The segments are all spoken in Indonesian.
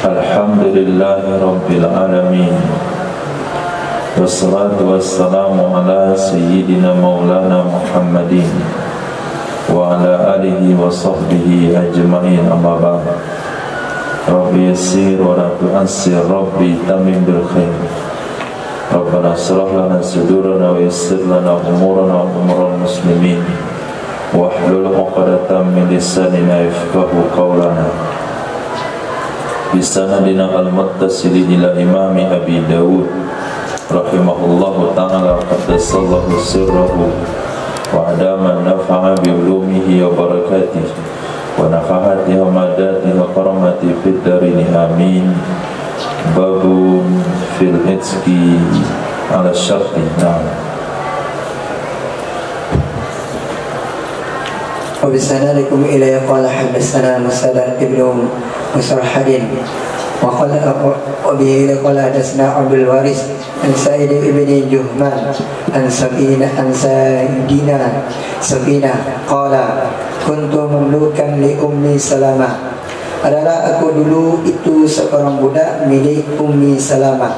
Alhamdulillahi Rabbil Alamin. Wassalatu wassalamu ala Sayyidina Maulana Muhammadin wa ala alihi wa sahbihi ajma'in, amma ba'd. Rabbi yassir wa la tu'assir, Rabbi tamim bil khair. Rabbana shrah lana sudurana wa yassir lana umurana wa umural muslimin wa hlul 'uqdatam min lisanina yafqahu qawlana. Bisanadina al-muttasili ila imami Abi Dawud rahimahullahu ta'ala qaddasallahu sirrahu wa adama nafa'a bi ulumihi wa barakatihi wa nafahati hamadati wa karamati fid darini amin. Babu fil itski ala syarti. Wa bisanadikum ilayya qala hadatsana Musaddad ibnu Musarhadin wa qala bihi qala hadatsana Abdul Waris an Sa'id ibn Juhman an Sabina qala kuntu mamlukan li Ummi Salamah. Adalah aku dulu itu seorang budak milik Ummi Salamah.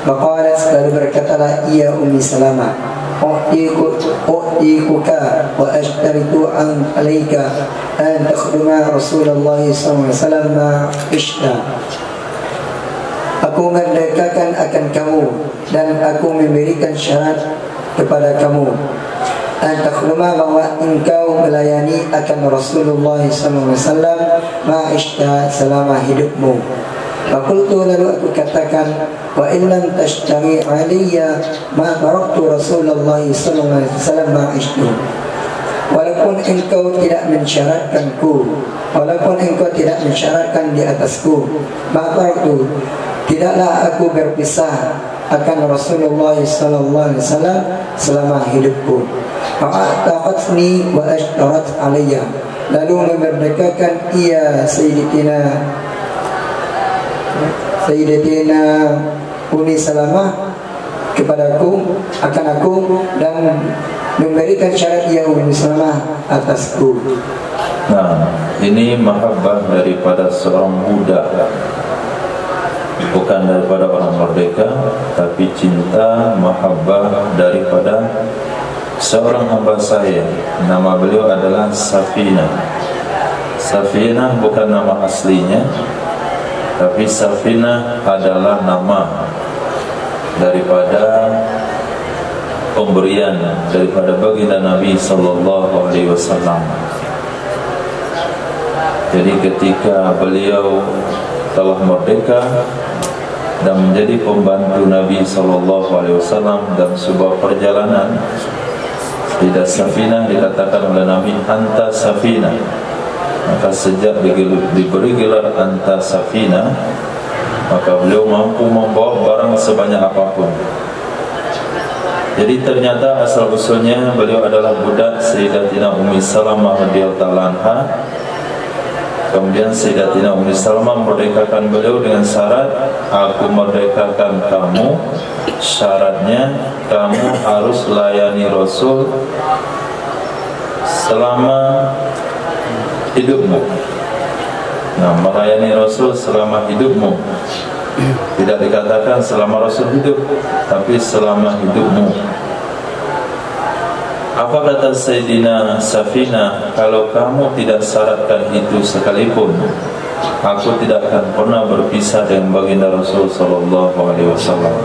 Maka lalu berkatalah ia Ummi Salamah, u'tikuka wa ashtaritu an alaika an takhduma Rasulullah SAW ma'ishna. Aku merdekakan akan kamu dan aku memberikan syarat kepada kamu an takhduma, bahwa engkau melayani akan Rasulullah SAW ma'ishna, selama hidupmu. Fakultu, lalu aku katakan, wa illam tashtari aliyya ma taraktu Rasulullah sallallahu alaihi wasallam ma'ishtu. Walaupun engkau tidak mensyaratkan di atasku, ma taraktu, tidaklah aku berpisah akan Rasulullah sallallahu alaihi wasallam selama hidupku. Fa'ataqatni wa ashtarat aliyya, lalu memerdekakan ia Sayyidatina Ummi Salamah kepadaku, akan aku, dan memberikan syarat ia Ummi Salamah atasku. Nah, ini mahabbah daripada seorang budak, bukan daripada orang merdeka, tapi cinta mahabbah daripada seorang hamba saya. Nama beliau adalah Safinah. Safinah bukan nama aslinya, tapi Safinah adalah nama daripada pemberian daripada baginda Nabi sallallahu alaihi wasallam. Jadi ketika beliau telah merdeka dan menjadi pembantu Nabi sallallahu alaihi wasallam dalam sebuah perjalanan, tidak Safinah dikatakan oleh Nabi anta Safinah. Maka sejak diberi gelar anta Safinah, maka beliau mampu membawa barang sebanyak apapun. Jadi ternyata asal usulnya beliau adalah budak Sayyidatina Ummi Salamah radhiyallahu anha. Kemudian Sayyidatina Ummi Salamah merdekakan beliau dengan syarat, aku merdekakan kamu, syaratnya kamu harus layani Rasul selama hidupmu. Nah, melayani Rasul selama hidupmu, tidak dikatakan selama Rasul hidup, tapi selama hidupmu. Apa kata Sayyidina Safinah? Kalau kamu tidak syaratkan itu sekalipun, aku tidak akan pernah berpisah dengan baginda Rasul sallallahu alaihi wasallam.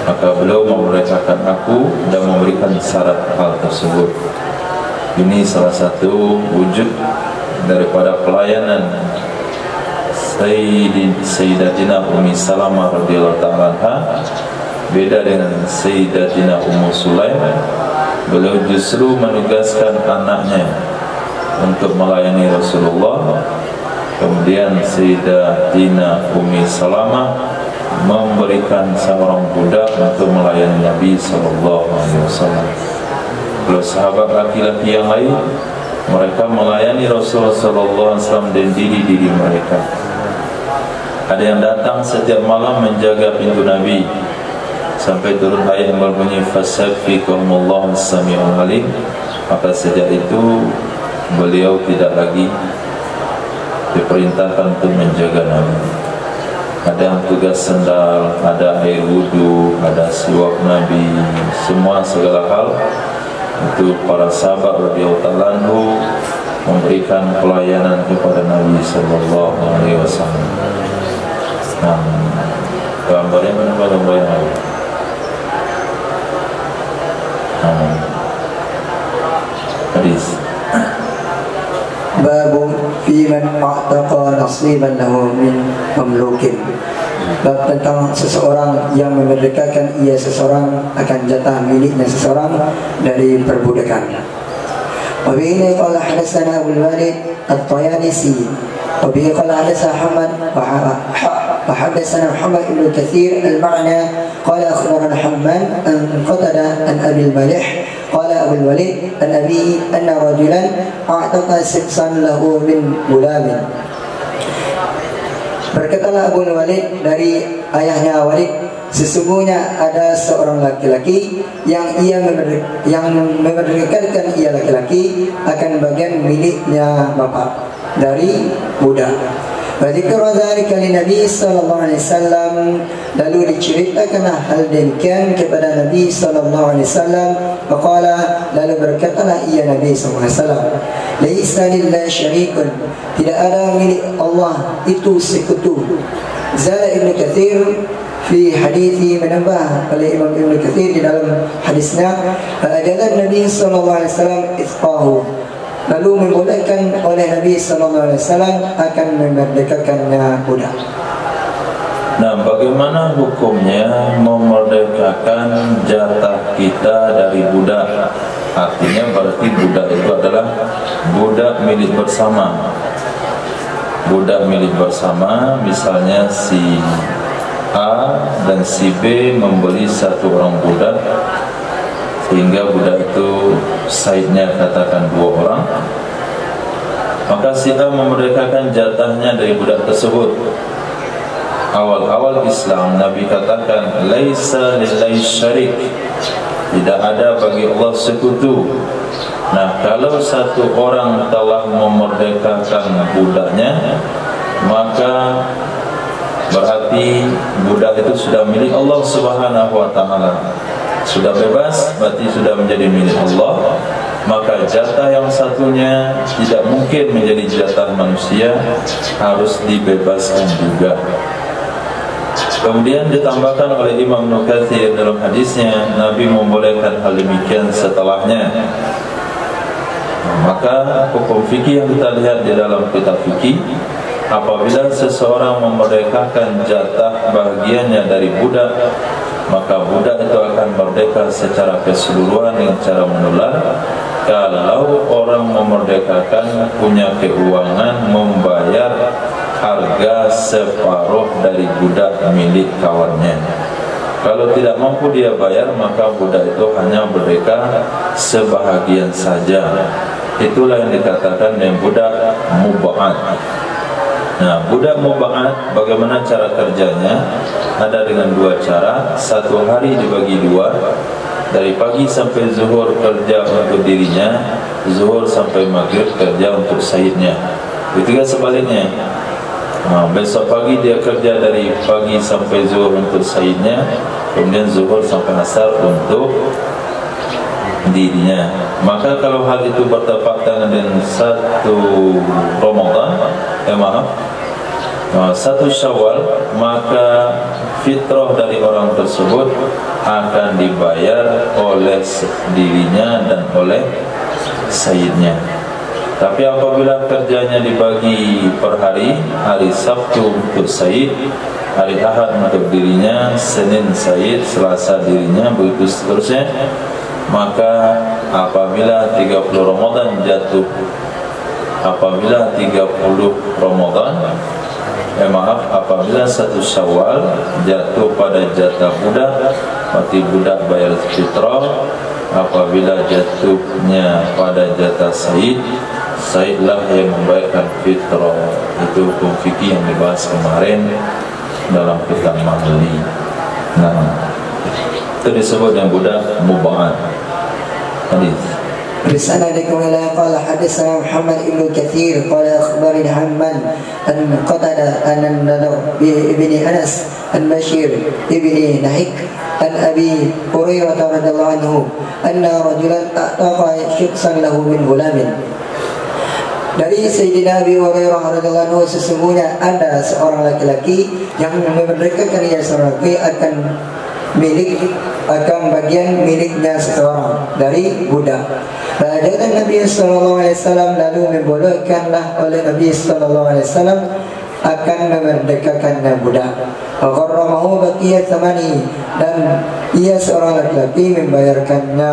Maka beliau memerdekakan aku dan memberikan syarat hal tersebut. Ini salah satu wujud daripada pelayanan Sayyidatina Ummi Salamah radhiyallahu ta'ala anha. Beda dengan Sayyidatina Ummu Sulaim, beliau justru menugaskan anaknya untuk melayani Rasulullah. Kemudian Sayyidatina Ummi Salamah memberikan seorang budak untuk melayani Nabi sallallahu alaihi wasallam. Kalau sahabat laki-laki yang lain, mereka melayani Rasulullah sallallahu alaihi wasallam dan diri mereka. Ada yang datang setiap malam menjaga pintu Nabi sampai turun ayat yang berbunyi fasyafikumullahu as-sami'ul alim. Maka sejak itu beliau tidak lagi diperintahkan untuk menjaga Nabi. Ada yang tugas sendal, ada air wudu, ada siwak Nabi, semua segala hal itu para sahabat radhiyallahu ta'ala anhu memberikan pelayanan kepada Nabi sallallahu alaihi wasallam. Nah, gambarnya mana gambarnya? Hadis. Babu fi man a'taqa nasiban lahu min mamlukin. Bab tentang seseorang yang memerdekakan ia seseorang akan jatah miliknya seseorang dari perbudakan. Wa bihi qala hadatsana Abu Walid At-Tayalisi wa bihi qala hadatsana Ahmad wa hadatsana Muhammad ibn Katsir al-ma'na qala akhbarana Hamman an Qatada an Abi al-Malih qala Abu al-Walid an Abi anna rajulan a'taqa sibsan lahu min gulamin. Berkatalah Abu Walid dari ayahnya Walid, sesungguhnya ada seorang laki-laki yang memerdekakan ia laki-laki akan bagian miliknya bapa dari budak. Wadikra dzalika li Nabi sallallahu alaihi wasallam, lalu diceritakan hal demikian kepada Nabi sallallahu alaihi wasallam. Faqala, lalu berkatalah ia Nabi sallallahu alaihi wasallam, laisa lillahi syarikun, tidak ada milik Allah itu sekutu. Zala Ibn Katsir fi hadithi, menambah oleh Imam Ibn Katsir di dalam hadisnya, ajalan Nabi sallallahu alaihi wasallam isqahu, lalu membolehkan oleh Nabi sallallahu alaihi wasallam akan memerdekakannya budak. Nah, bagaimana hukumnya memerdekakan jatah kita dari budak? Artinya berarti budak itu adalah budak milik bersama. Budak milik bersama, misalnya si A dan si B membeli satu orang budak, sehingga budak itu saidnya katakan 2 orang, maka si A memerdekakan jatahnya dari budak tersebut. Awal-awal Islam Nabi katakan laisa lillahi syarik, tidak ada bagi Allah sekutu. Nah, kalau satu orang telah memerdekakan budaknya, maka berarti budak itu sudah milik Allah Subhanahu wa taala. Sudah bebas, berarti sudah menjadi milik Allah. Maka jatah yang satunya tidak mungkin menjadi jatah manusia, harus dibebaskan juga. Kemudian ditambahkan oleh Imam Ibnu Katsir dalam hadisnya, Nabi membolehkan hal demikian setelahnya. Maka hukum fikih yang kita lihat di dalam kitab fikih, apabila seseorang memerdekakan jatah bagiannya dari budak, maka budak itu akan merdeka secara keseluruhan dengan cara menular. Kalau orang memerdekakan punya keuangan membayar harga separuh dari budak milik kawannya. Kalau tidak mampu dia bayar, maka budak itu hanya merdeka sebahagian saja. Itulah yang dikatakan dengan budak muba'ad. Nah, budak muba'ad bagaimana cara kerjanya? Ada dengan 2 cara. Satu hari dibagi 2. Dari pagi sampai zuhur kerja untuk dirinya, zuhur sampai maghrib kerja untuk sayyidnya. Itu juga sebaliknya. Besok pagi dia kerja dari pagi sampai zuhur untuk sayyidnya, kemudian zuhur sampai asar untuk dirinya. Maka kalau hal itu bertepatan dengan 1 Ramadan, 1 Syawal, maka fitrah dari orang tersebut akan dibayar oleh dirinya dan oleh sayyidnya. Tapi apabila kerjanya dibagi per hari, hari Sabtu untuk sayyid, hari Ahad untuk dirinya, Senin sayyid, Selasa dirinya, begitu seterusnya, maka apabila 30 Ramadan jatuh, apabila 30 Ramadan, apabila 1 Syawal jatuh pada jatah budak, berarti budak bayar fitrah. Apabila jatuhnya pada jatah sayyid, sayyidlah yang membayarkan fitrah. Itu hukum fikih yang dibahas kemarin dalam kitab Mahli. Nah, itu disebut dengan budak muba'ad. Hadis. بسندكم إلى قال حدثنا محمد بن كثير قال أخبرني حماد أن قتادة أن النضر بن أنس عن بشير بن نهيك عن أبي هريرة رضي الله عنه أن رجلا أعتق شخصا له من غلام. Dari Sayyidina Abi Hurairah radhiyallahu anhu, sesungguhnya ada seorang laki-laki yang memerdekakan ia seorang laki akan bagian miliknya seseorang dari budak. Bahagian Nabi sallallahu alaihi wasallam lalu membolehkanlah oleh Nabi sallallahu alaihi wasallam akan memerdekakannya budak. Agharramahu baqiyat thamani, dan ia seorang laki-laki membayarkannya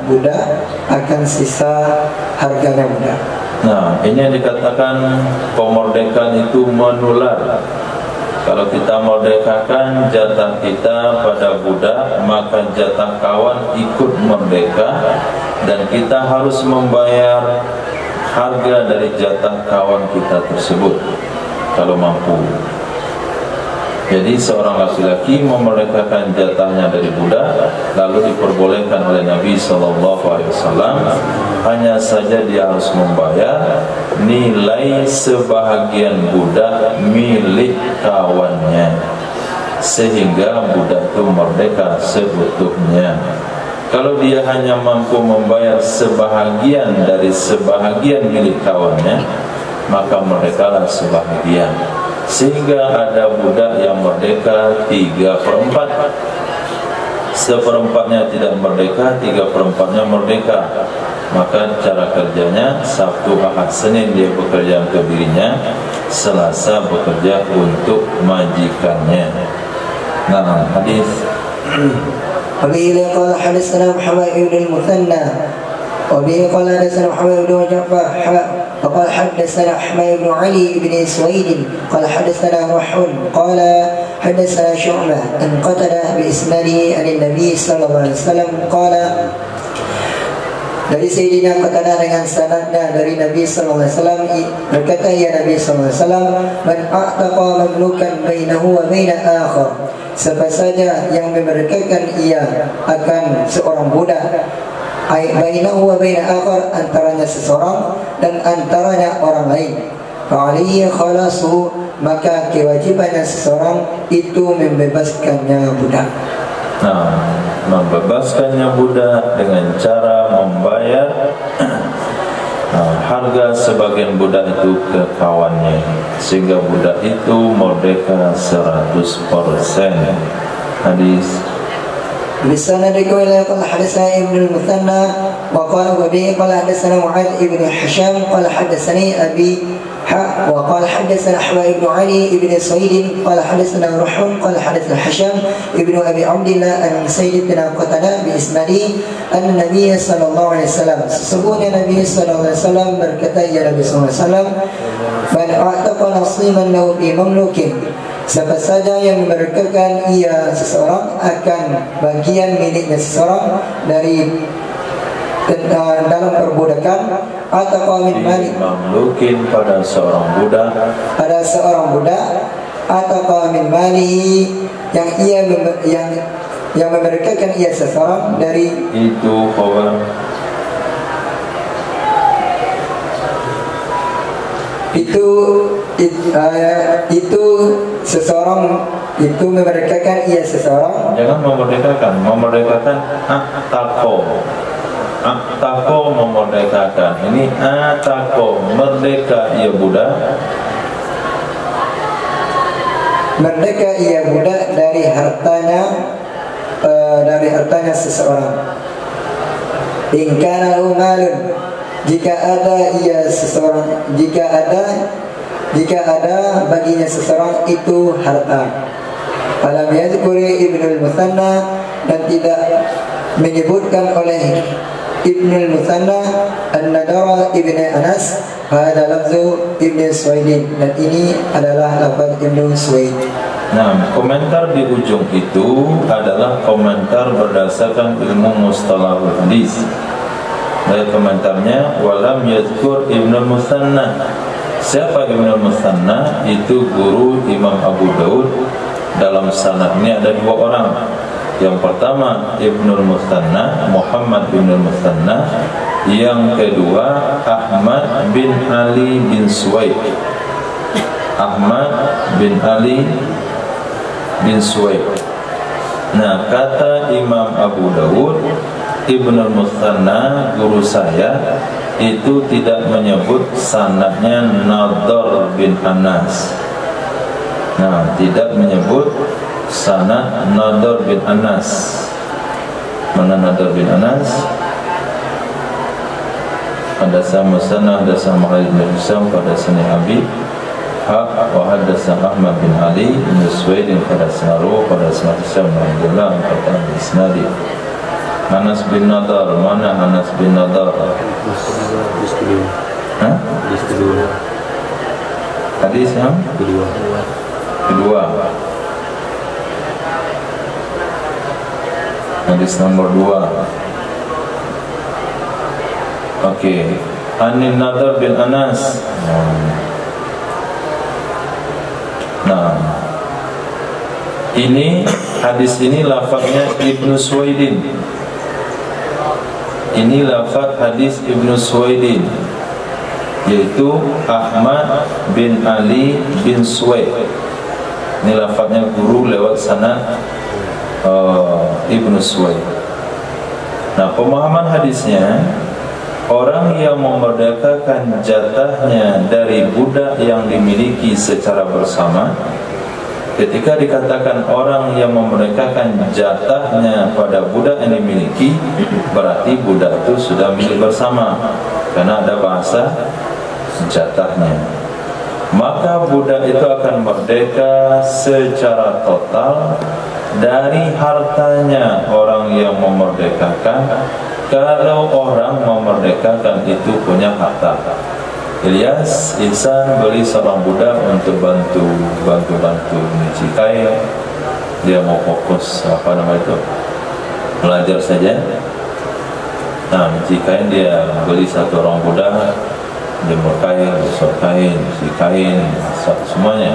budak akan sisa harganya budak. Nah, ini yang dikatakan pemerdekaan itu menular. Kalau kita merdekakan jatah kita pada budak, maka jatah kawan ikut merdeka, dan kita harus membayar harga dari jatah kawan kita tersebut kalau mampu. Jadi seorang laki-laki memerdekakan jatahnya dari budak, lalu diperbolehkan oleh Nabi SAW. Hanya saja dia harus membayar nilai sebahagian budak milik kawannya, sehingga budak itu merdeka seutuhnya. Kalau dia hanya mampu membayar sebahagian dari sebahagian milik kawannya, maka merdekalah sebahagian. Sehingga ada budak yang merdeka 3/4, seperempatnya tidak merdeka, 3/4-nya merdeka. Maka cara kerjanya Sabtu, Ahad, Senin dia bekerja untuk dirinya, Selasa bekerja untuk majikannya. Nah, hadis Abi qala hadatsana Muhammad ibn al-Muthanna وبه قال حدثنا محمد بن جعفر وقال حدثنا أحمد بن علي بن سويد قال حدثنا وحول قال حدثنا شعبة أن قتل بإسناده عن النبي صلى الله عليه وسلم قال. Dari Sayyidina Qatadah dengan sanadnya dari Nabi sallallahu alaihi wasallam berkata, ya Nabi sallallahu alaihi wasallam, man a'taqa mamlukan bainahu wa baina akhar, siapa saja yang memerdekakan ia akan seorang budak, bainahu wa baina akhar, antaranya seseorang dan antaranya orang lain, fa'alihi khalasu, maka kewajibannya seseorang itu membebaskannya budak. Nah, membebaskannya budak dengan cara membayar harga sebagian budak itu ke kawannya, sehingga budak itu merdeka 100%. Hadis بسندك إلى قال حدثنا ابن المثنى وقال وبه قال حدثنا معاذ بن هشام قال حدثني أبي وقال حدثنا أحمد بن علي بن سويد قال حدثنا رحم قال حدثنا هشام ابن أبي عبد الله عن سيد بن قتادة بإسناده أن النبي صلى الله عليه وسلم, sesungguhnya Nabi sallallahu alaihi wasallam berkata, ya Nabi sallallahu alaihi wasallam, man a'taqa nasiban lahu bi mamlukin, siapa saja yang memerdekakan ia seseorang akan bagian miliknya seseorang dari dalam perbudakan, atau min malik, mamlukin pada seorang budak, atau min mali, yang ia yang memerdekakan ia seseorang dari itu khabar itu seseorang itu memerdekakan ia seseorang. Jangan memerdekakan Atako memerdekakan. Ini atako, merdeka ia budak. Merdeka ia budak dari hartanya seseorang. In kana lahu malun, jika ada baginya seseorang itu harta. Falam yadhkuri Ibnul Muthanna, dan tidak menyebutkan oleh Ibnul Muthanna An-Nadara Ibn Anas, hada lafzu Ibn Suwaid, dan ini adalah lafaz Ibn Suwaid. Nah, komentar di ujung itu adalah komentar berdasarkan ilmu mustalahul hadis. Dari komentarnya, walam yadhkur Ibnul Muthanna. Siapa Ibnul Muthanna? Itu guru Imam Abu Daud. Dalam sanad ini ada 2 orang. Yang pertama Ibnul Muthanna, Muhammad Ibnul Muthanna. Yang kedua Ahmad bin Ali bin Suwaid. Ahmad bin Ali bin Suwaid. Nah, kata Imam Abu Dawud, Ibnu al-Muthanna, guru saya, itu tidak menyebut sanadnya Nadhr bin Anas. Nah, tidak menyebut sanad Nadhr bin Anas. Mana Nadhr bin Anas? Hadasa Musanna, hadasa Ma'al bin Hisham, hadasa Abi Haq, wa hadasa Ahmad bin Ali bin Suwaid, hadasa Ruh, hadasa Hisham bin Abdullah, hadasa Isnadi. Anas bin Nadhr, mana Anas bin Nadhr? Hah? Hadis yang kedua. Hadis nomor 2. Okey, Anin Nadhr bin Anas. Nah, ini hadis ini lafaznya Ibnu Suwaidin. Ini lafaz hadis Ibnu Suwaidin, yaitu Ahmad bin Ali bin Suwaid. Ini lafaznya guru lewat sanad Ibnu Suwaid. Nah, pemahaman hadisnya, orang yang memerdekakan jatahnya dari budak yang dimiliki secara bersama. Ketika dikatakan orang yang memerdekakan jatahnya pada budak yang dimiliki, berarti budak itu sudah milik bersama, karena ada bahasa jatahnya. Maka budak itu akan merdeka secara total dari hartanya orang yang memerdekakan, kalau orang memerdekakan itu punya harta. Ilyas, Ihsan beli seorang budak untuk bantu menicikai. Dia mau fokus belajar saja. Nah, menicikai, dia beli satu orang budak, jemur kain, gosok kain, cuci kain, semuanya.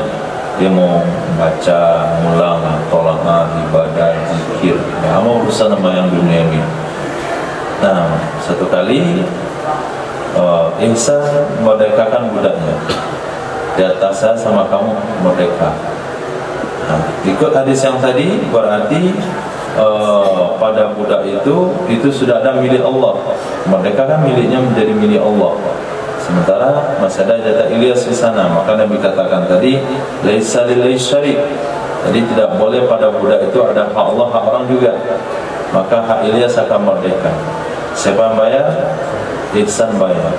Dia mau baca, ngulang, tolak, ibadah, zikir. Nah, mau urusan sama yang dunia ini. Nah, satu kali Ihsan merdekakan budaknya. Di atas saya sama kamu merdeka. Nah, ikut hadis yang tadi, berarti pada budak itu sudah ada milik Allah. Merdeka kan miliknya menjadi milik Allah. Sementara masih ada jatah Ilyas di sana. Maka Nabi katakan tadi, laisa lillahi syarik. Jadi tidak boleh pada budak itu ada hak Allah, hak orang juga. Maka hak Ilyas akan merdeka. Siapa yang bayar? Ihsan bayar.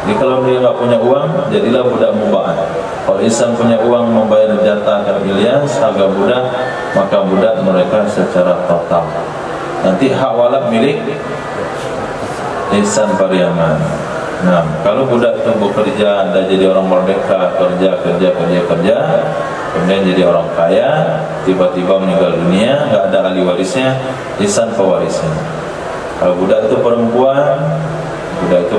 Jadi kalau dia tidak punya uang, jadilah budak mubaan. Kalau Ihsan punya uang membayar jatah ke Ilyas, harga budak, maka budak mereka secara total. Nanti hak walad milik Ihsan Pariaman. Nah, kalau budak itu bekerja, dah jadi orang merdeka, kerja, kemudian jadi orang kaya, tiba-tiba meninggal dunia, tidak ada ahli warisnya, Ihsan pewarisnya. Kalau budak itu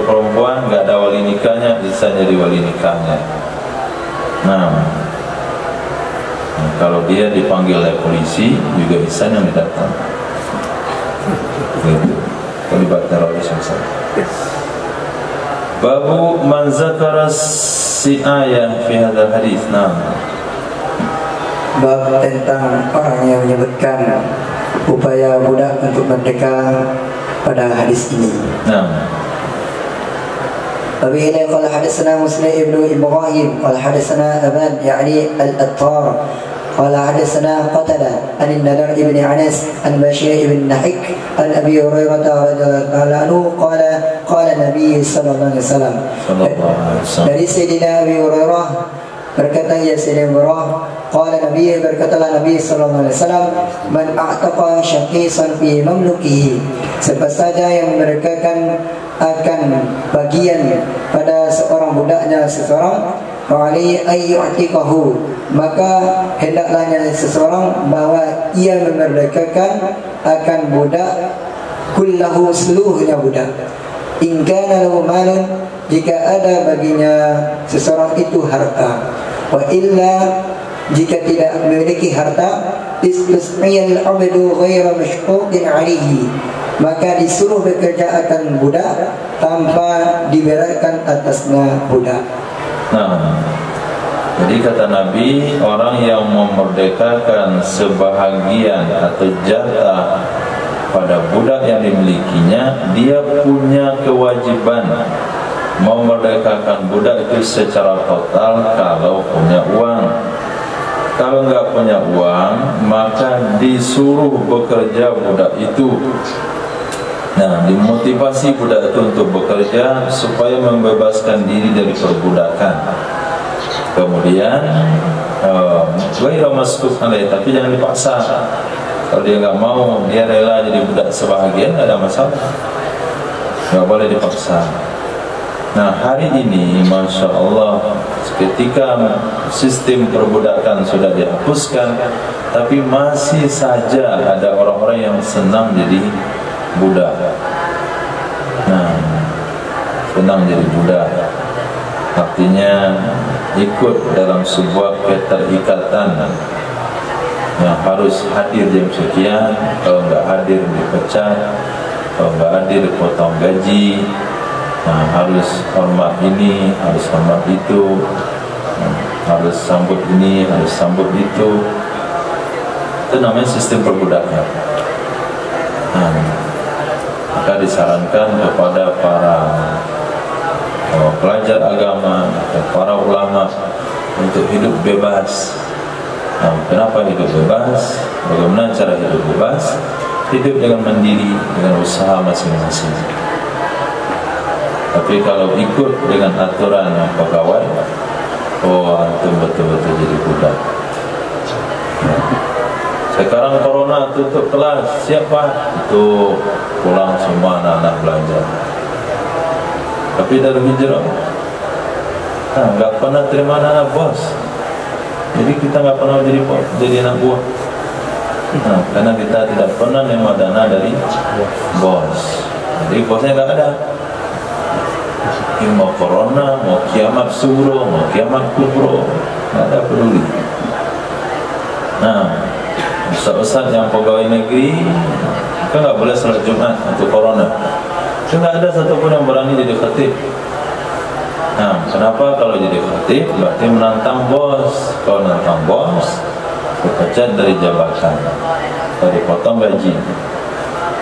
perempuan, nggak ada wali nikahnya, Ihsan jadi wali nikahnya. Nah, kalau dia dipanggil oleh polisi, juga Ihsan yang datang. Gitu. Terlibat teroris misalnya. Babu man zakara si'ayah fi hadzal hadis. Nah, bab tentang orang yang menyebutkan upaya budak untuk merdeka pada hadis ini. Nah, وبه قال حدثنا مسلم ابن إبراهيم قال حدثنا أبان يعني الأطار قال حدثنا قتلة عن النضر بن أنس عن بشير بن نحك عن أبي هريرة رضي الله عنه قال النبي صلى الله عليه وسلم. Dari Sayyidina Abi Hurairah berkata, ya Sayyidina Hurairah, qala Nabi, berkatalah Nabi sallallahu alaihi wasallam, man a'taqa syaqisan fi mamlukihi, siapa saja yang memerdekakan akan bagian pada seorang budaknya seseorang, fa'ali ayyu'tiqahu, maka hendaklah seseorang bahwa ia memerdekakan akan budak kullahu, seluruhnya budak. In kana lahu malun, jika ada baginya seseorang itu harta, wa illa, jika tidak memiliki harta, istus'iyal abdu ghaira mashquqin alaihi, maka disuruh bekerja akan budak tanpa diberatkan atasnya budak. Nah, jadi kata Nabi, orang yang memerdekakan sebahagian atau jatah pada budak yang dimilikinya, dia punya kewajiban memerdekakan budak itu secara total kalau punya uang. Kalau nggak punya uang, maka disuruh bekerja budak itu. Nah, dimotivasi budak itu untuk bekerja supaya membebaskan diri dari perbudakan. Kemudian ghairu masqut alaih, tapi jangan dipaksa. Kalau dia nggak mau, dia rela jadi budak sebahagian, nggak ada masalah, nggak boleh dipaksa. Nah, hari ini Masya Allah, ketika sistem perbudakan sudah dihapuskan, tapi masih saja ada orang-orang yang senang jadi budak. Nah, senang jadi budak artinya ikut dalam sebuah keterikatan yang harus hadir jam sekian, kalau nggak hadir dipecat, kalau nggak hadir dipotong gaji. Nah, harus hormat ini, harus hormat itu, harus sambut ini, harus sambut itu. Itu namanya sistem perbudakan. Nah, maka disarankan kepada para pelajar agama atau para ulama untuk hidup bebas. Nah, kenapa hidup bebas? Bagaimana cara hidup bebas? Hidup dengan mandiri, dengan usaha masing-masing. Tapi kalau ikut dengan aturan pegawai, oh antum betul-betul jadi budak. Sekarang corona tutup kelas, siapa? Itu pulang semua anak-anak belajar. Tapi dari hijrah, nggak pernah terima anak bos. Jadi kita nggak pernah jadi anak buah. Nah, karena kita tidak pernah menerima dana dari bos. Jadi bosnya nggak ada. Mau corona, mau kiamat suro, mau kiamat kubro, nggak ada peduli. Nah, ustaz-ustaz yang pegawai negeri kan nggak boleh salat Jumat untuk corona. Itu nggak ada satupun yang berani jadi khatib. Nah, kenapa? Kalau jadi khatib berarti menantang bos. Kalau menantang bos, dipecat dari jabatan, atau dipotong gaji.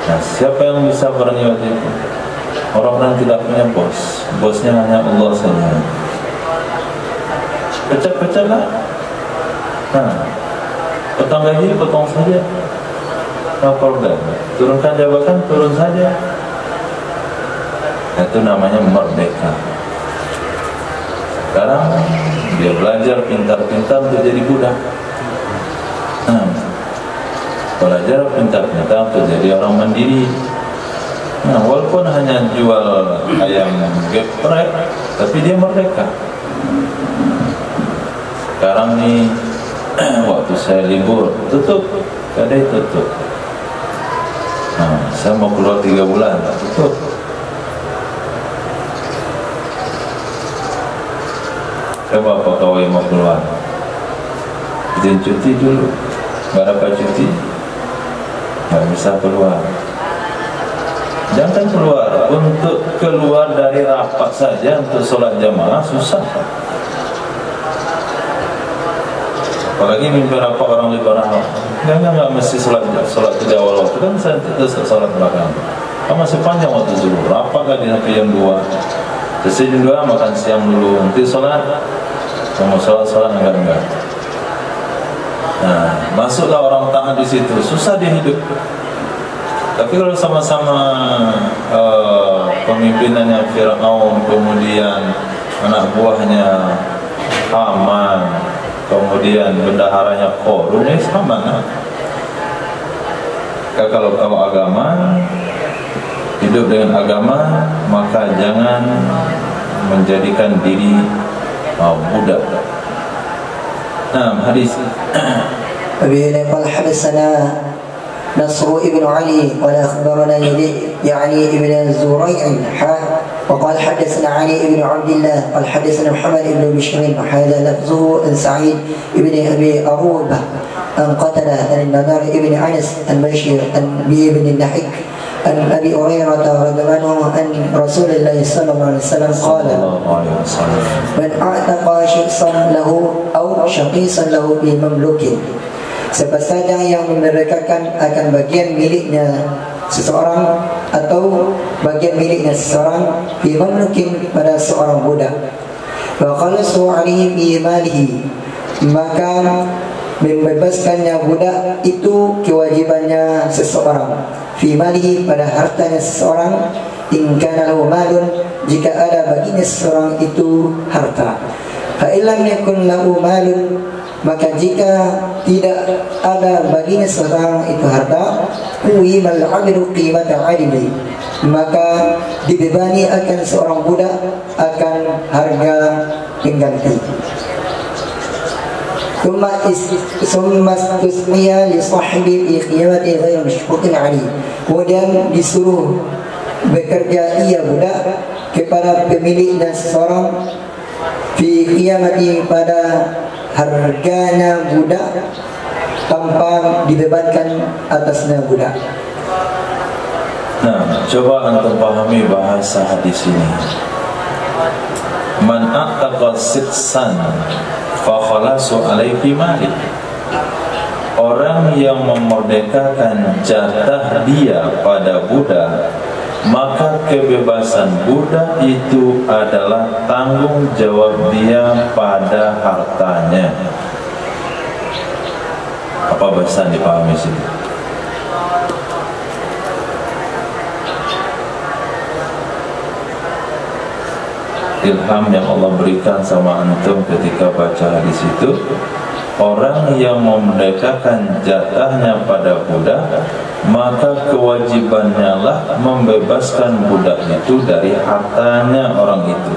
Nah, siapa yang bisa berani waktu itu? Orang-orang tidak punya bos, bosnya hanya Allah saja. Pecat-pecatlah. Nah, potong gaji, potong saja. No problem. Turunkan jabatan, turun saja. Itu namanya merdeka. Sekarang dia belajar pintar-pintar untuk jadi budak. Nah, belajar pintar-pintar untuk jadi orang mandiri. Nah, walaupun hanya jual ayam geprek, tapi dia merdeka. Sekarang nih, waktu saya libur, tutup, kedai tutup. Nah, saya mau keluar 3 bulan, tutup. Coba pegawai mau keluar, izin cuti dulu, nggak dapat cuti, nggak bisa keluar. Jangan keluar, untuk keluar dari rapat saja untuk sholat jamaah susah. Apalagi mimpi rapat orang liberal. Enggak mesti sholat di awal waktu, kan saya tidak sholat belakang. Kan masih panjang waktu zuhur. Rapat kan sampai jam 2. Selesai jam 2 makan siang dulu, nanti sholat. Mau sholat enggak. Nah, masuklah orang taat di situ, susah dia hidup. Tapi kalau sama-sama pemimpinannya Fir'aun, kemudian anak buahnya Haman, kemudian bendaharanya Qarun, ini sama nah. Kalau tahu agama, hidup dengan agama, maka jangan menjadikan diri budak. Nah, hadis Abi qala hadatsana نصر ابن علي قال أخبرنا يعني ابن الزريع وقال حدثنا علي ابن عبد الله قال حدثنا محمد ابن بشير وهذا لفظه عن سعيد ابن أبي أروبة عن قتادة عن النضر ابن أنس عن بشير عن ابن النحيك An Abi Hurairah radhiyallahu anhu an Rasulullah sallallahu alaihi wasallam qala man a'taqa syiksan lahu aw syaqisan lahu bi mamlukin. Siapa saja yang memerdekakan akan bagian miliknya seseorang atau bagian miliknya seseorang bi mamlukin pada seorang budak, wa khalasu alaihi bi malihi, maka membebaskannya budak itu kewajibannya seseorang, fi malihi pada hartanya seseorang, in kana lahu malun jika ada baginya seseorang itu harta, fa illam yakun lahu malun maka jika tidak ada baginya seseorang itu harta, qimal 'abdu qimata 'adli, maka dibebani akan seorang budak akan harga pengganti. Summa istusmiya li sahibi qiyamati ghairu mashquqin 'alaihi, kemudian disuruh bekerja ia budak kepada pemiliknya seseorang, fi qiyamati pada harganya budak tanpa dibebankan atasnya budak. Nah, coba antum pahami bahasa hadis ini. Man a'taqa siksan fa khalasu alaihi mali. Orang yang memerdekakan jatah dia pada budak, maka kebebasan budak itu adalah tanggung jawab dia pada hartanya. Apa bahasa yang dipahami situ? Ilham yang Allah berikan sama antum ketika baca hadis itu, orang yang memerdekakan jatahnya pada budak, maka kewajibannya lah membebaskan budak itu dari hartanya orang itu.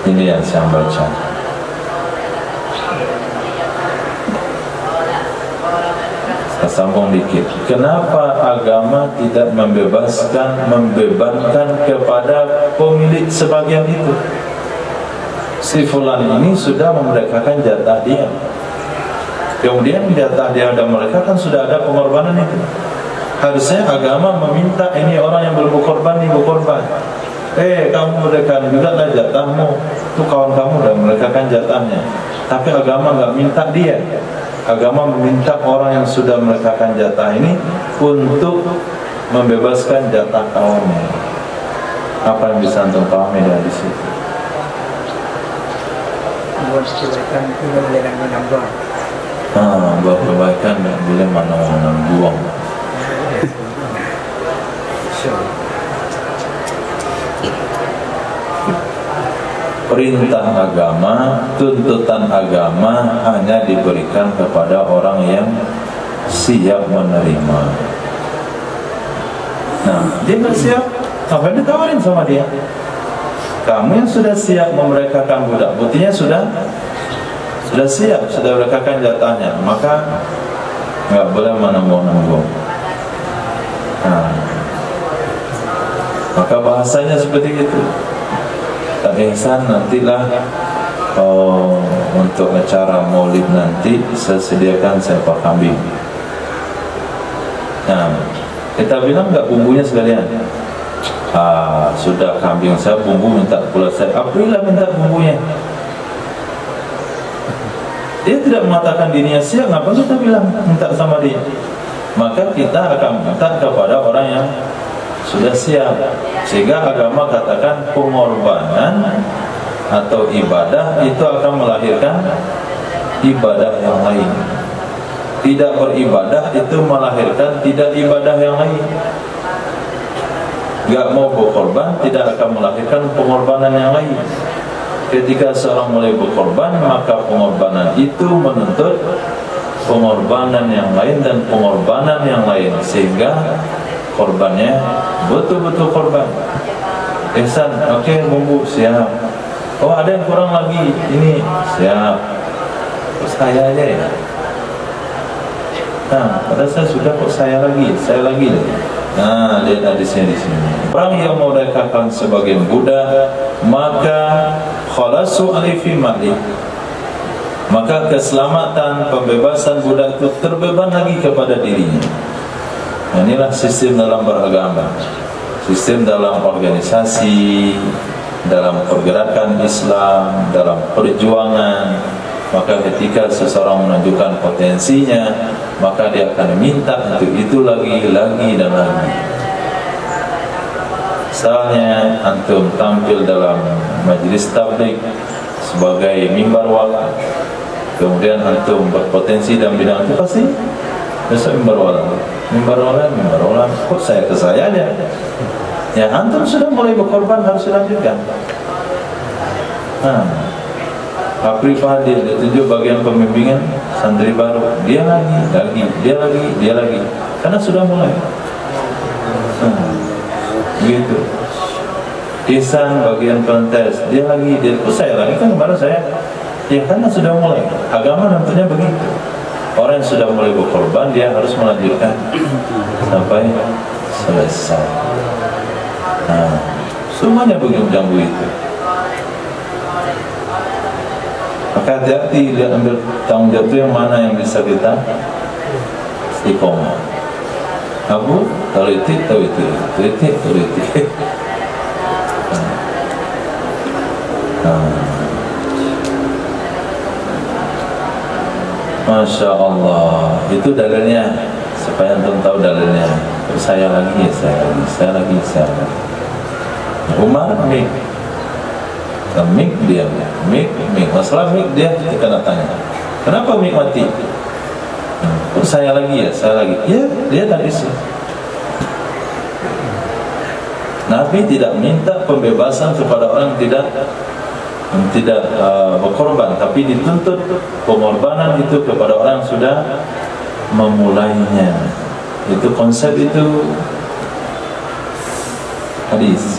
Ini yang saya baca. Kita sambung dikit. Kenapa agama tidak membebankan kepada pemilik sebagian itu? Si fulan ini sudah memerdekakan jatah dia, kemudian jatah dia ada mereka kan sudah ada pengorbanan itu. Harusnya agama meminta ini orang yang belum berkorban nih berkorban. Kamu merdekakan juga lah jatahmu, itu kawan kamu udah merdekakan jatahnya. Tapi agama nggak minta dia. Agama meminta orang yang sudah merdekakan jatah ini untuk membebaskan jatah kawannya. Apa yang bisa antum pahami dari situ? Buat kebaikan tidak boleh menambah. Buat kebaikan tidak boleh mana-mana buang. Perintah agama, tuntutan agama hanya diberikan kepada orang yang siap menerima. Nah, dia nggak siap, apa yang ditawarin sama dia? Kamu yang sudah siap memerdekakan budak, buktinya sudah siap, sudah memerdekakan jatahnya, maka nggak boleh menanggung. Nah, maka bahasanya seperti itu. Tak ihsan nantilah untuk acara maulid nanti saya sediakan seekor kambing. Nah, kita bilang nggak bumbunya sekalian. Sudah kambing saya bumbu minta pula saya. Aprilah minta bumbunya. Dia tidak mengatakan dirinya siap, ngapa kita bilang minta sama dia? Maka kita akan minta kepada orang yang sudah siap. Sehingga agama katakan pengorbanan atau ibadah itu akan melahirkan ibadah yang lain. Tidak beribadah itu melahirkan tidak ibadah yang lain. Gak mau berkorban tidak akan melahirkan pengorbanan yang lain. Ketika seorang mulai berkorban, maka pengorbanan itu menuntut pengorbanan yang lain dan pengorbanan yang lain, sehingga korbannya betul-betul korban. Ihsan, oke, bumbu siap. Oh, ada yang kurang lagi, ini siap. Kok saya aja ya? Nah, pada saya sudah, kok saya lagi. Nah, lihat hadisnya di sini. Orang yang memerdekakan sebagian budak, maka khalasu alaihi mali, maka keselamatan pembebasan budak itu terbeban lagi kepada dirinya. Nah, inilah sistem dalam beragama, sistem dalam organisasi, dalam pergerakan Islam, dalam perjuangan. Maka ketika seseorang menunjukkan potensinya, maka dia akan minta untuk itu lagi dan lagi. Misalnya antum tampil dalam majelis tabligh sebagai mimbar wala, kemudian antum berpotensi dalam bidang itu, pasti besok mimbar wala, kok saya ke saya aja. Ya, antum sudah mulai berkorban, harus dilanjutkan. April Fadil ditunjuk bagian pembimbingan santri baru, dia lagi, karena sudah mulai. Begitu. Ihsan bagian pentes, dia saya lagi kan kemarin saya. Ya, karena sudah mulai. Agama tentunya begitu. Orang yang sudah mulai berkorban, dia harus melanjutkan sampai selesai. Semuanya begitu. Maka hati-hati, lihat ambil tanggung jawab itu yang mana yang bisa kita istiqomah. Abu tauhid. Masya Allah, itu dalilnya. Supaya antum tahu dalilnya. Saya lagi. Umar mik dia, masalah mik dia kita tanya, kenapa mik mati? Saya lagi. Ya, dia tadi sih. Nabi tidak minta pembebasan kepada orang yang tidak berkorban, tapi dituntut pengorbanan itu kepada orang yang sudah memulainya. Itu konsep itu hadis.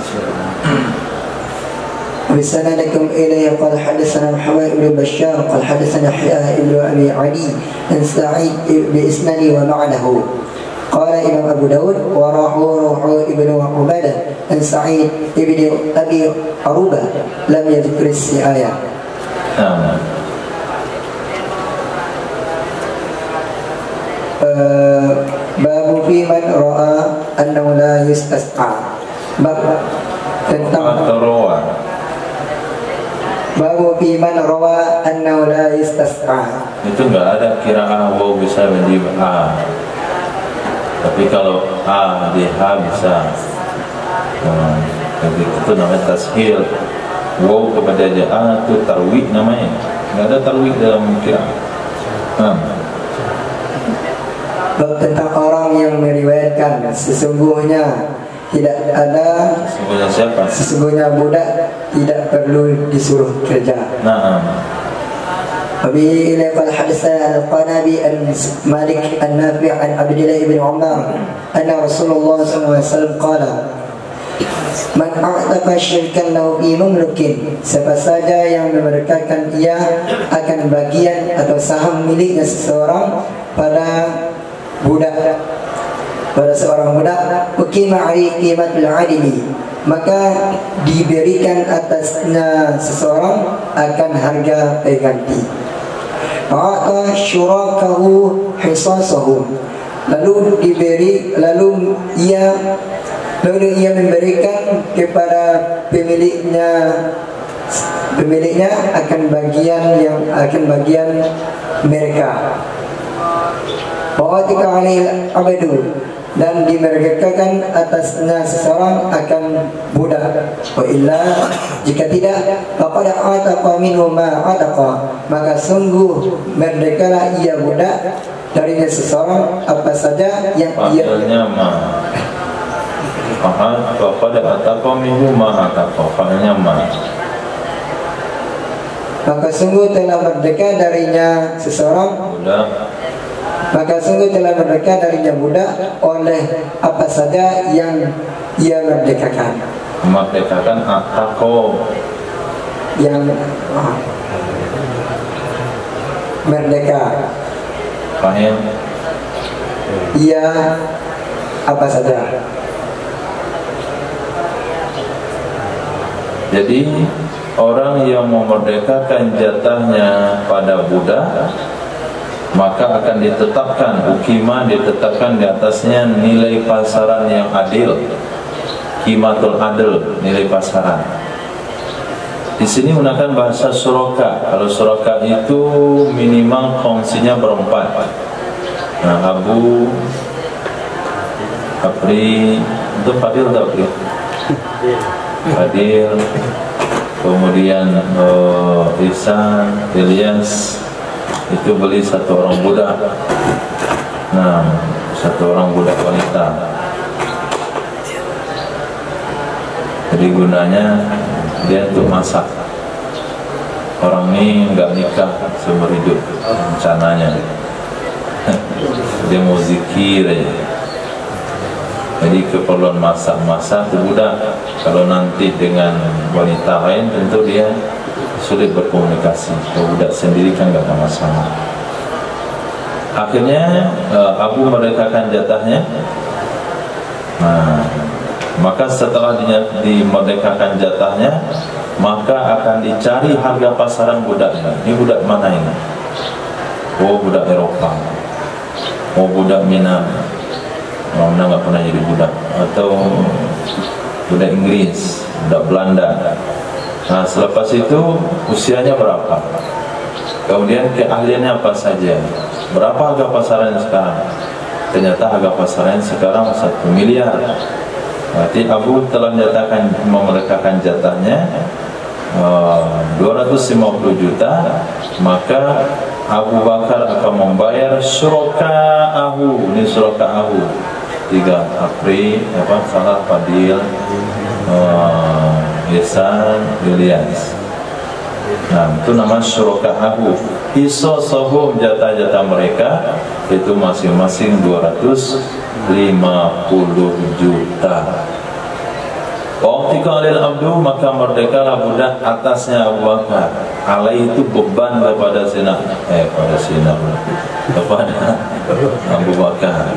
بسندكم إليه قال حدثنا محمد بن بشار قال حدثنا يحيى بن أبي علي عن سعيد بإسناد ومعنه. قال إمام أبو داود وروح ابن عبادة عن سعيد بن أبي عروبة لم يذكر السعاية. باب في من رأى أنه لا يستسقى. باب tentang Babu biman rawa annahu la istasqa. Itu enggak ada qiraah waw bisa menjadi a. Tapi kalau a di h bisa. Jadi itu namanya tashil. Waw kepada a itu tarwih namanya. Enggak ada tarwih dalam qiraah. Bab tentang orang yang meriwayatkan sesungguhnya tidak ada, sesungguhnya siapa? Sesungguhnya budak tidak perlu disuruh kerja. Abi ila qala hadatsana al-Qanabi al-Malik an-Nafi' an Abdullah ibn Umar anna Rasulullah sallallahu alaihi wasallam qala man a'taqa syirkan lahu bi mamlukin, siapa saja yang memerdekakan ia akan bagian atau saham miliknya seseorang pada seorang budak, uqima 'alaihi qimatul 'adili, maka diberikan atasnya seseorang akan harga pengganti. A'ta syurakahu hisasahu, lalu ia memberikan kepada pemiliknya akan bagian mereka. Wa'atika 'alaihi abadu, dan dimerdekakan atasnya seseorang akan budak. Wa illa, jika tidak, faqad ataqa minhu ma ataqa, maka sungguh merdekalah ia budak darinya seseorang apa saja yang ia faqad ataqa minhu ma ataqa, fa'ilnya ma, maka sungguh telah merdeka darinya seseorang budak, maka sungguh telah merdeka darinya budak oleh apa saja yang ia merdekakan. Merdekakan atako, yang merdeka. Fahim? Ia apa saja. Jadi orang yang memerdekakan jatahnya pada budak maka akan ditetapkan ditetapkan di atasnya nilai pasaran yang adil, qimatul adil, nilai pasaran. Di sini menggunakan bahasa suraka. Kalau suraka itu minimal kongsinya berempat. Nah, Abu, Apri, itu Fadil atau Apri? Fadil, kemudian Ihsan, Ilyas, itu beli satu orang budak. Nah, satu orang budak wanita. Jadi gunanya dia untuk masak. Orang ini nggak nikah seumur hidup rencananya. Dia mau zikir aja. Jadi keperluan masak-masak itu budak. Kalau nanti dengan wanita lain tentu dia sulit berkomunikasi. Kalau budak sendiri kan nggak ada masalah. Akhirnya Abu merdekakan jatahnya. Nah, maka setelah dimerdekakan jatahnya, maka akan dicari harga pasaran budaknya. Ini budak mana ini? Oh, budak Eropa. Oh, budak Mina. Mana nggak pernah jadi budak. Atau budak Inggris, budak Belanda. Nah, selepas itu usianya berapa? Kemudian keahliannya apa saja? Berapa harga pasarannya sekarang? Ternyata harga pasarannya sekarang 1 miliar. Berarti Abu telah memerdekakan jatahnya 250 juta, maka Abu Bakar akan membayar syuraka'ahu. Ini syuraka'ahu 3 Apri, Fadil, Ihsan, Ilyas. Nah, itu nama syuraka'ahu. Iso sohum jatah-jatah mereka itu masing-masing 250 juta. Waqtika alil abdu, maka merdekalah budak atasnya Abu Bakar. Alai itu beban kepada Abu Bakar.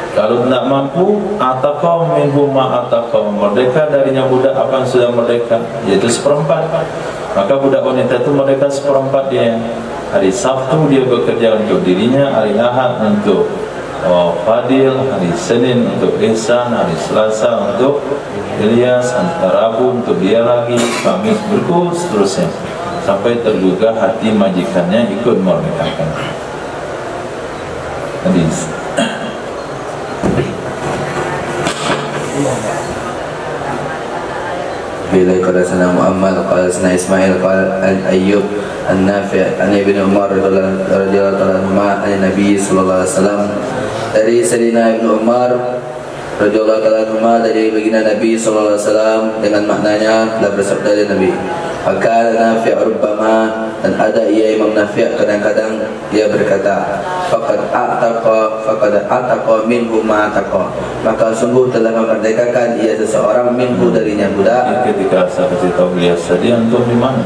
Kalau tidak mampu, ataqam minhu ma ataqam, merdeka darinya budak apa yang sudah merdeka, yaitu 1/4. Maka budak wanita itu merdeka 1/4 dia. Hari Sabtu dia bekerja untuk dirinya, hari Ahad untuk Fadil, hari Senin untuk Ihsan, hari Selasa untuk Ilyas, hari Rabu untuk dia lagi, Kamis berikut seterusnya, sampai tergugah hati majikannya ikut merdekakan. Hadis. Bila qala sana Muhammad qala sana Ismail qala Ayyub An-Nafi' an Ibnu Umar radhiyallahu anhu an Nabi sallallahu alaihi wasallam, dari Sayyidina Ibnu Umar radhiyallahu anhu dari baginda Nabi sallallahu alaihi wasallam, dengan maknanya telah bersabda dari Nabi, maka Nafi' rubbama, dan ada Imam Nafi' kadang-kadang dia berkata, faqad ataqa minhu ma ataqa, maka sungguh telah memerdekakan ia seseorang minhu darinya budak. Ketika saya kasih tahu dia tadi, antum di mana?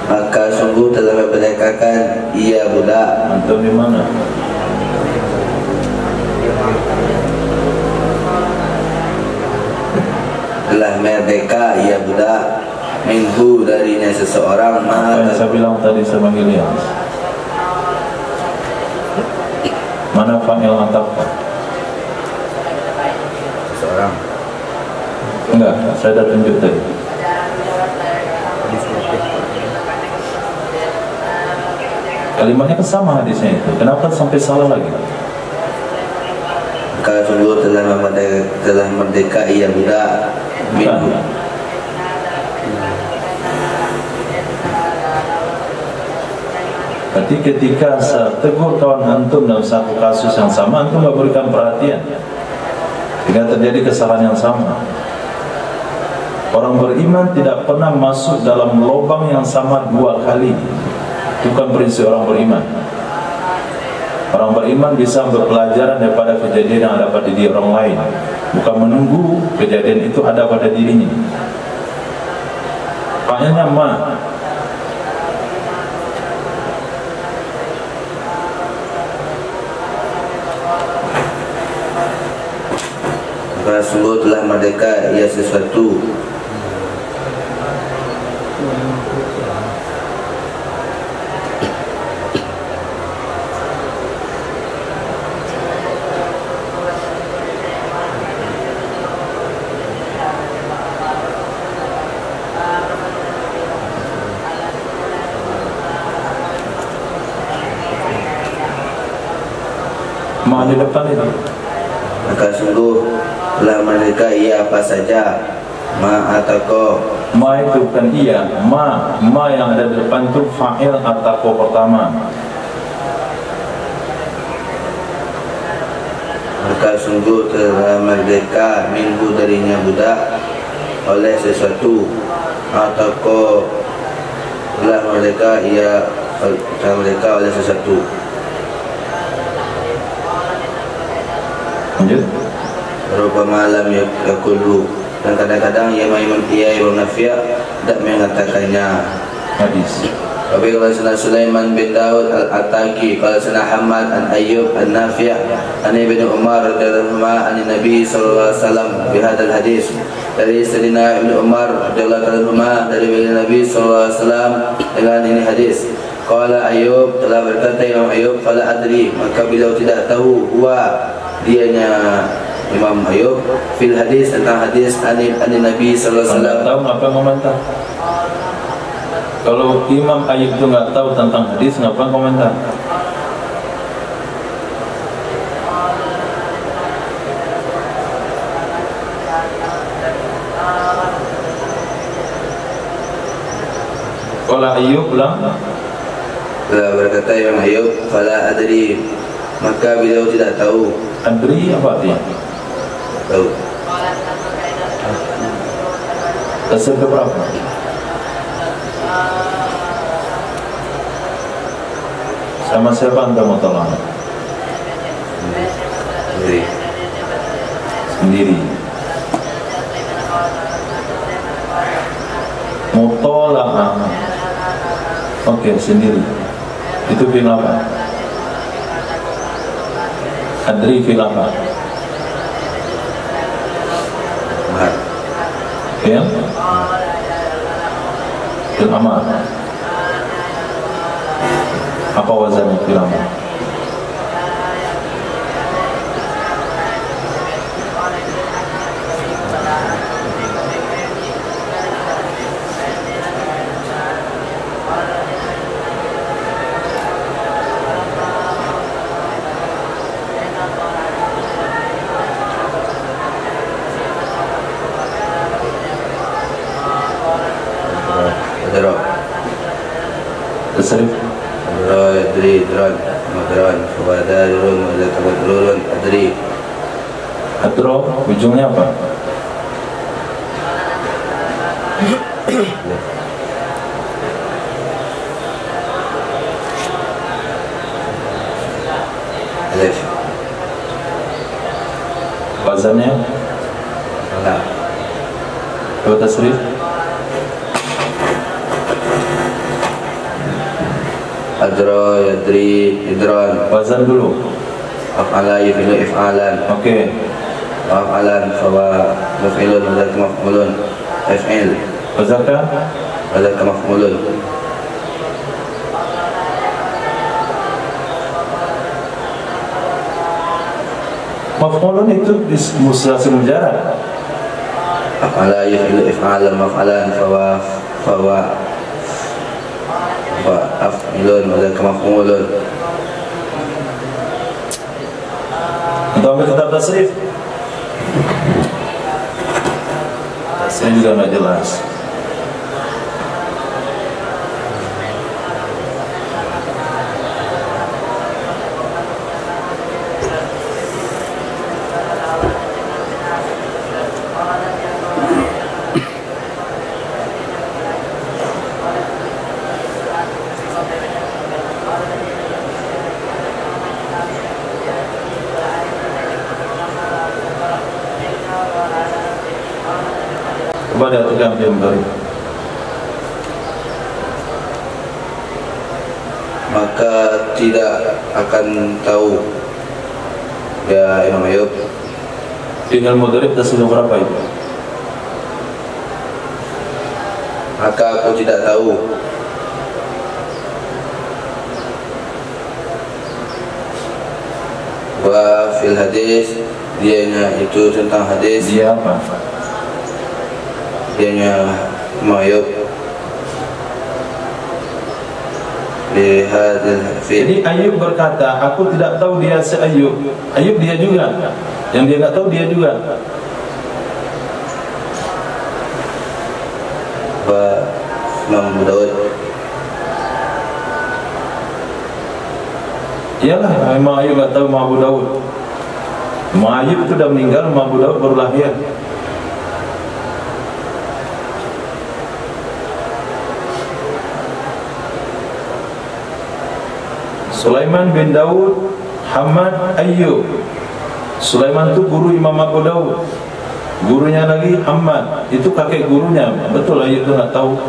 Maka sungguh telah memerdekakan ia budak. Antum di mana? Telah merdeka ia budak minhu darinya seseorang. Apa yang saya bilang tadi sama Ilyas? Mana fa'il ataqa? Seseorang. Enggak, saya dah tunjuk tadi. Kalimatnya kan sama hadisnya itu. Kenapa sampai salah lagi? Maka sungguh telah merdeka ia budak minhu. Berarti ketika saya tegur kawan antum dalam satu kasus yang sama, antum tidak berikan perhatian, sehingga terjadi kesalahan yang sama. Orang beriman tidak pernah masuk dalam lubang yang sama 2 kali. Itu bukan prinsip orang beriman. Orang beriman bisa berpelajaran daripada kejadian yang ada pada diri orang lain, bukan menunggu kejadian itu ada pada dirinya. Maknanya maka sungguh telah merdeka ia sesuatu Ma di depan itu. Maka sungguh telah mereka ia apa saja. Ma atako. Ma itu bukan iya. Ma yang ada di depan itu fa'il atako pertama. Maka sungguh telah merdeka minggu darinya budak oleh sesuatu. Atako telah merdeka ia telah merdeka oleh sesuatu. Lanjut. Rupama lam yakulu, dan kadang-kadang ia Imam Nafi' tidak mengatakannya. Hadis. Tapi kalau sana Sulaiman bin Daud al-Ataki, kalau sana Hamad an Ayyub an Nafi' an Ibn Umar radhiyallahu anhu an Nabi sallallahu alaihi wasallam bihadzal hadis, dari Sayyidina Ibn Umar radhiyallahu anhu dari Nabi sallallahu alaihi wasallam dengan ini hadis. Qala Ayyub, telah berkata Imam Ayyub, qala adri, maka beliau tidak tahu huwa dianya Imam Ayyub fil hadis, tentang hadis ani Nabi sallallahu alaihi wasallam. Tahu ngapa komentar? Kalau Imam Ayyub itu nggak tahu tentang hadis, ngapa komentar? Kalau Ayyub ulang, telah berkata Imam Ayyub, fala adri, maka beliau tidak tahu. adri apa artinya? Tahu. Tasir keberapa? Sama siapa anda mau tolong? Sendiri. Mutola'ah. Oke, sendiri. Itu fil apa? Adri fil apa? Mahal. Ya? Fil amal. Apa wazannya fil amal? Adra. Tasrif. Adra adri adran madran fawadarun madran adri. Adro ujungnya apa? Alif. Wazannya? Nah. Coba tasrif. Adra yadri idran. Wazan dulu. Af'ala yufilu if'alan. Oke. Af'alan fawa muf'ilun wadaka maf'ulun. If'il Wazanka? wadaka maf'ulun. Maf'ulun itu di muslasi mujarad. Af'ala yufilu if'alan maf'alan fawa af'ilun wadaka maf'ulun. Untuk ambil kitab tasrif. Tasrif juga nggak jelas. Kepada tegang dia memberi. Maka tidak akan tahu ya Imam Ayyub. Tinggal mudharib tasrif berapa itu? Maka aku tidak tahu. Wa fil hadis, dianya itu tentang hadis. Dia apa? Dianya Imam Ayyub. Jadi Ayub berkata, aku tidak tahu dia se-Ayub. Ayub dia juga. Yang dia tak tahu dia juga. Imam Abu Daud. Iyalah, Imam Ayub tak tahu Imam Abu Daud. Imam Ayub itu dah meninggal, Imam Abu Daud baru lahir. Sulaiman bin Daud, Hamad Ayyub. Sulaiman itu guru Imam Abu Daud. Gurunya lagi Hamad, itu kakek gurunya. Betul Ayyub itu tak tahu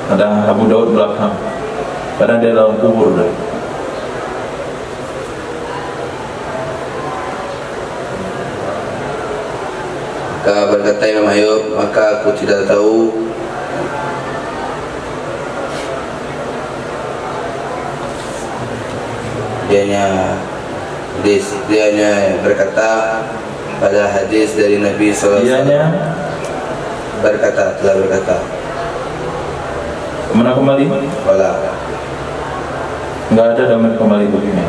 ada Abu Daud belakang, padahal dia dalam kubur dah. Maka berkata Imam Ayub, maka aku tidak tahu dianya berkata pada hadis dari Nabi SAW. Dianya telah berkata. Kemana kembali? Wala. Enggak ada damai kembali begini,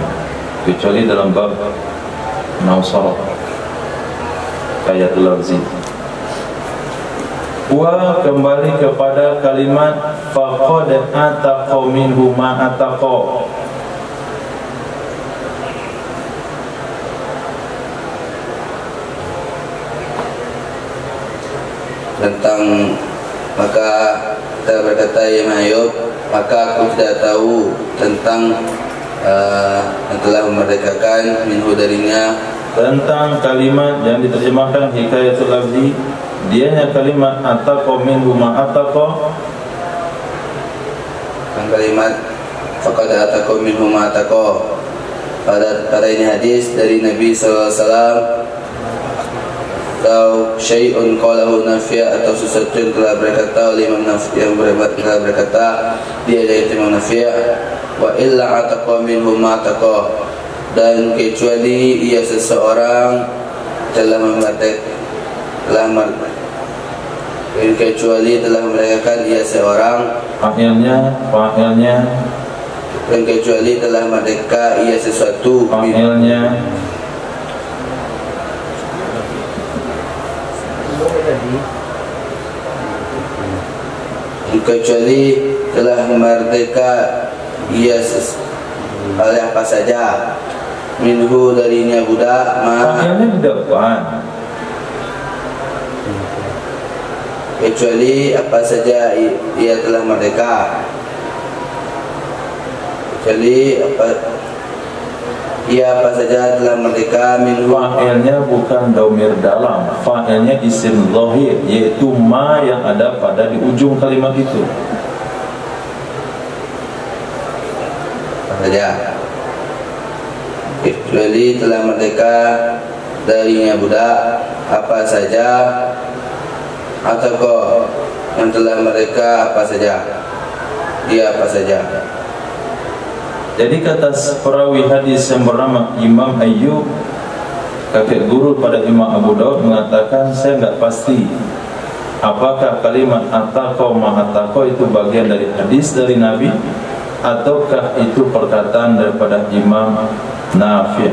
kecuali dalam bab Nausarah ayatul lafzi. Wa kembali kepada kalimat faqad ataqa minhu ma ataqa. Tentang maka kita berkata Imam Ayub, maka aku tidak tahu tentang yang telah memerdekakan minhu darinya, tentang kalimat yang diterjemahkan hikayatul lafzi, dianya kalimat ataqa minhu ma ataqa, tentang kalimat faqad ataqa minhu ma ataqa. Pada ini hadis dari Nabi SAW, atau syai'un qalahu Nafi' atau sesuatu yang telah berkata oleh Imam Nafi' yang telah berkata dia yaitu Imam Nafi', wa illa ataqa minhu ma ataqa, dan kecuali ia seseorang telah kecuali telah merdekakan ia seorang, fa'ilnya dan kecuali telah merdeka ia sesuatu, fa'ilnya kecuali telah merdeka ia oleh apa saja, minhu darinya budak, fa'ilnya di depan, kecuali apa saja ia telah merdeka, kecuali apa saja telah merdeka, minhu. Fa'ilnya bukan domir dalam, fa'ilnya isim zahir, yaitu ma yang ada pada di ujung kalimat itu. Apa saja, kecuali telah merdeka darinya budak, apa saja, atau yang telah merdeka apa saja, dia apa saja. Jadi kata perawi hadis yang bernama Imam Ayyub, kakek guru pada Imam Abu Daud, mengatakan saya enggak pasti apakah kalimat ataqa ma ataqa itu bagian dari hadis dari Nabi ataukah itu perkataan daripada Imam Nafi'.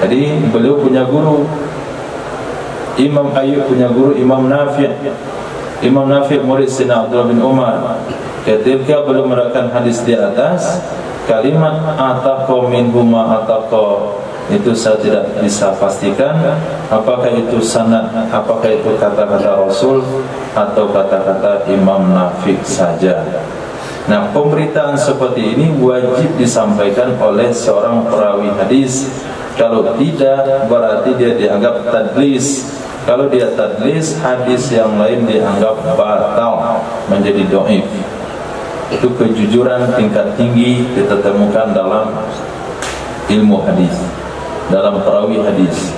Jadi beliau punya guru, Imam Ayyub punya guru Imam Nafi'. Imam Nafi' murid Sayyidina Abdullah bin Umar. Ketika belum mendapatkan hadis di atas, kalimat ataqa minhu ma ataqa itu saya tidak bisa pastikan apakah itu sanad, apakah itu kata-kata Rasul atau kata-kata Imam Nafi' saja. Nah, pemberitaan seperti ini wajib disampaikan oleh seorang perawi hadis. Kalau tidak, berarti dia dianggap tadlis. Kalau dia tadlis, hadis yang lain dianggap batal, menjadi dhaif. Itu kejujuran tingkat tinggi kita temukan dalam ilmu hadis, dalam perawi hadis.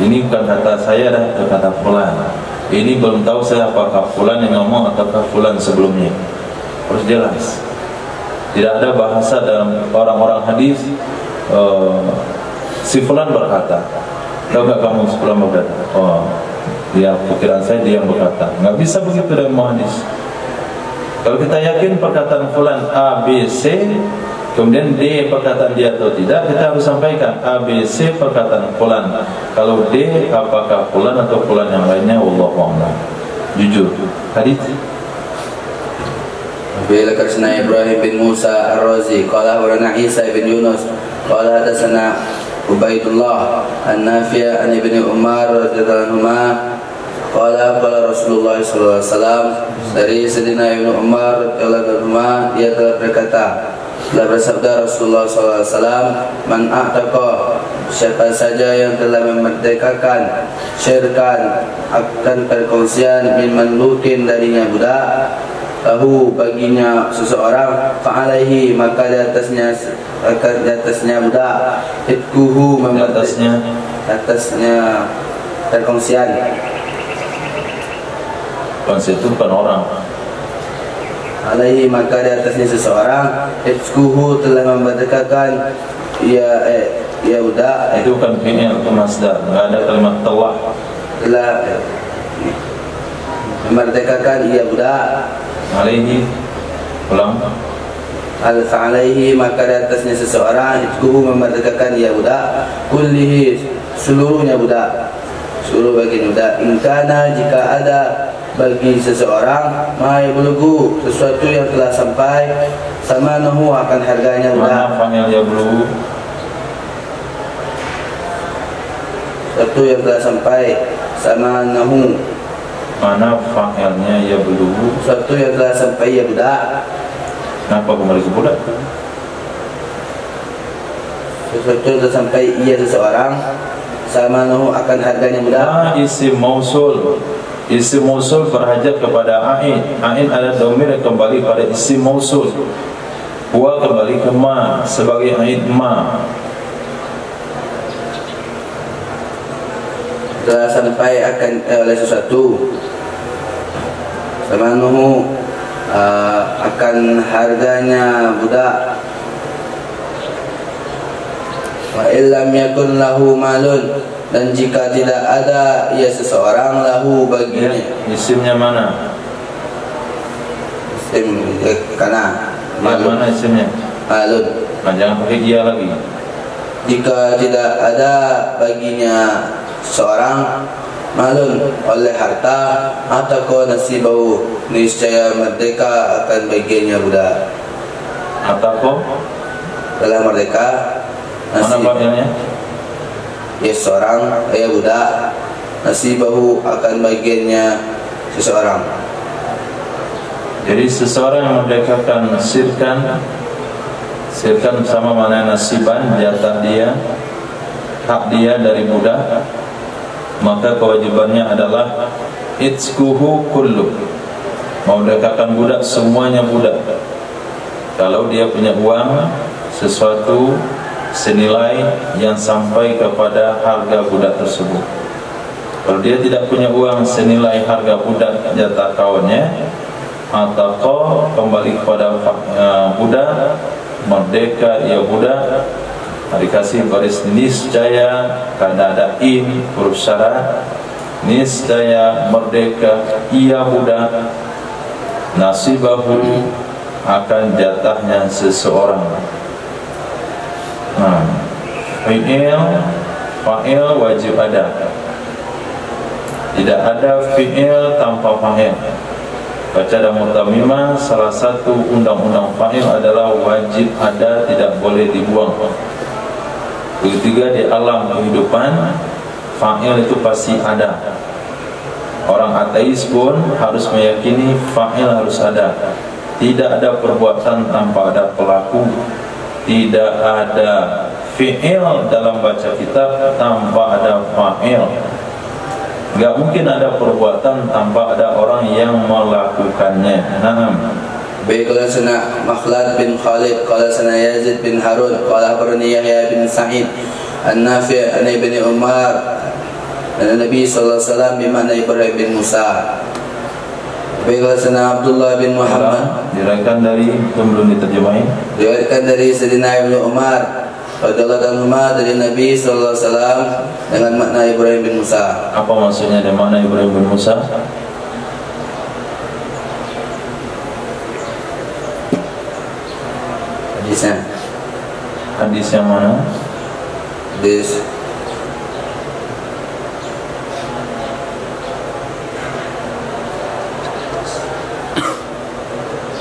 Ini bukan kata saya dah, itu kata fulan. Ini belum tahu saya apakah fulan yang ngomong ataukah fulan sebelumnya. Harus jelas. Tidak ada bahasa dalam orang-orang hadis si fulan berkata, tahu gak kamu si fulan berkata? Oh, dia pikiran saya dia yang berkata. Nggak bisa begitu dalam hadis. Kalau kita yakin perkataan fulan A, B, C, kemudian D perkataan dia atau tidak, kita harus sampaikan A, B, C perkataan fulan. Kalau D, apakah fulan atau fulan yang lainnya? Wallahu a'lam. Jujur. Hadis. Bila karsana Ibrahim bin Musa Ar-Razi qala warana Isa bin Yunus qala hadatsana Ubaidullah An-Nafi' an Ibni Umar radhiyallahu anhuma qala qala Rasulullah sallallahu alaihi wasallam, dari Sayyidina Ibnu Umar radhiyallahu anhuma, dia telah berkata, telah bersabda Rasulullah sallallahu alaihi wasallam, man a'taqa, siapa saja yang telah memerdekakan syirkan akan perkongsian min mamlukin, darinya budak, lahu baginya seseorang, fa'alaihi maka di atasnya budak, itkuhu atasnya perkongsian. Kongsi itu bukan orang. Alaihi maka di atasnya seseorang, itkuhu telah memerdekakan ia budak. Itu bukan fi'il, itu masdar. Enggak ada kalimat telah. Telah memerdekakan ia budak. Alaihi, ulang. Al-fa'alaihi maka di atasnya seseorang, itkuhu memerdekakan ia budak, kullihi seluruhnya budak, seluruh bagian budak. Ingkana jika ada bagi seseorang ma yablughu, sesuatu yang telah sampai, samanahu akan harganya budak. Mana fa'il yablughu? Sesuatu yang telah sampai, samanahu. Mana fa'ilnya yablughu? Sesuatu yang telah sampai ya budak. Kenapa kembali ke budak? Sesuatu yang telah sampai ia seseorang, samanahu akan harganya budak. Isim mausul. Isim mausul berhajat kepada a'in. A'in ada dhamir yang kembali pada isim mausul. Huwa kembali ke ma sebagai a'in ma. Telah sampai akan oleh sesuatu, samanuhu akan harganya budak. Wa illam yakun lahu malun, dan jika tidak ada ia seseorang, lahu baginya. Isimnya mana? Isim kana Malun. Mana isimnya? Malun. Nah, jangan pakai ia lagi. Jika tidak ada baginya seorang, malun oleh harta, atau nasibahu, niscaya merdeka akan bagiannya budak. Atau Telah merdeka, mana fa'ilnya? ya seorang, ya budak, nasibahu akan bagiannya seseorang. Jadi seseorang yang merdekakan sirkan sama mana nasiban, jatah dia, hak dia dari budak, maka kewajibannya adalah itskuhu kullu, memerdekakan budak semuanya budak. Kalau dia punya uang sesuatu senilai yang sampai kepada harga budak tersebut. Kalau dia tidak punya uang senilai harga budak jatah kawannya, atau kembali kepada budak, merdeka ia budak, dikasih baris niscaya, karena ada in huruf syarat, niscaya merdeka ia budak, nasibahu akan jatahnya seseorang. Nah, fa'il wajib ada. Tidak ada fi'il tanpa fa'il. Baca dan mutamimah, salah satu undang-undang fa'il adalah wajib ada, tidak boleh dibuang. Begitu juga di alam kehidupan, fa'il itu pasti ada. Orang ateis pun harus meyakini fa'il harus ada. Tidak ada perbuatan tanpa ada pelaku. Tidak ada fi'il dalam baca kitab tanpa ada fa'il. Enggak mungkin ada perbuatan tanpa ada orang yang melakukannya. Naam. Baik, qala sana Makhlad bin Khalid, qala sana Yazid bin Harun, qala akhbarani Yahya bin Sa'id An-Nafi' an Ibni Umar an Nabi sallallahu alaihi wasallam bimana Ibrahim bin Musa. Baik, qala sana Abdullah bin Muhammad, diriwayatkan dari, itu belum diterjemahin. Diriwayatkan dari Sayyidina Ibnu Umar radhiyallahu anhu dari Nabi sallallahu alaihi wasallam dengan makna Ibrahim bin Musa. Apa maksudnya dengan makna Ibrahim bin Musa? hadisnya. Hadis yang mana? Hadis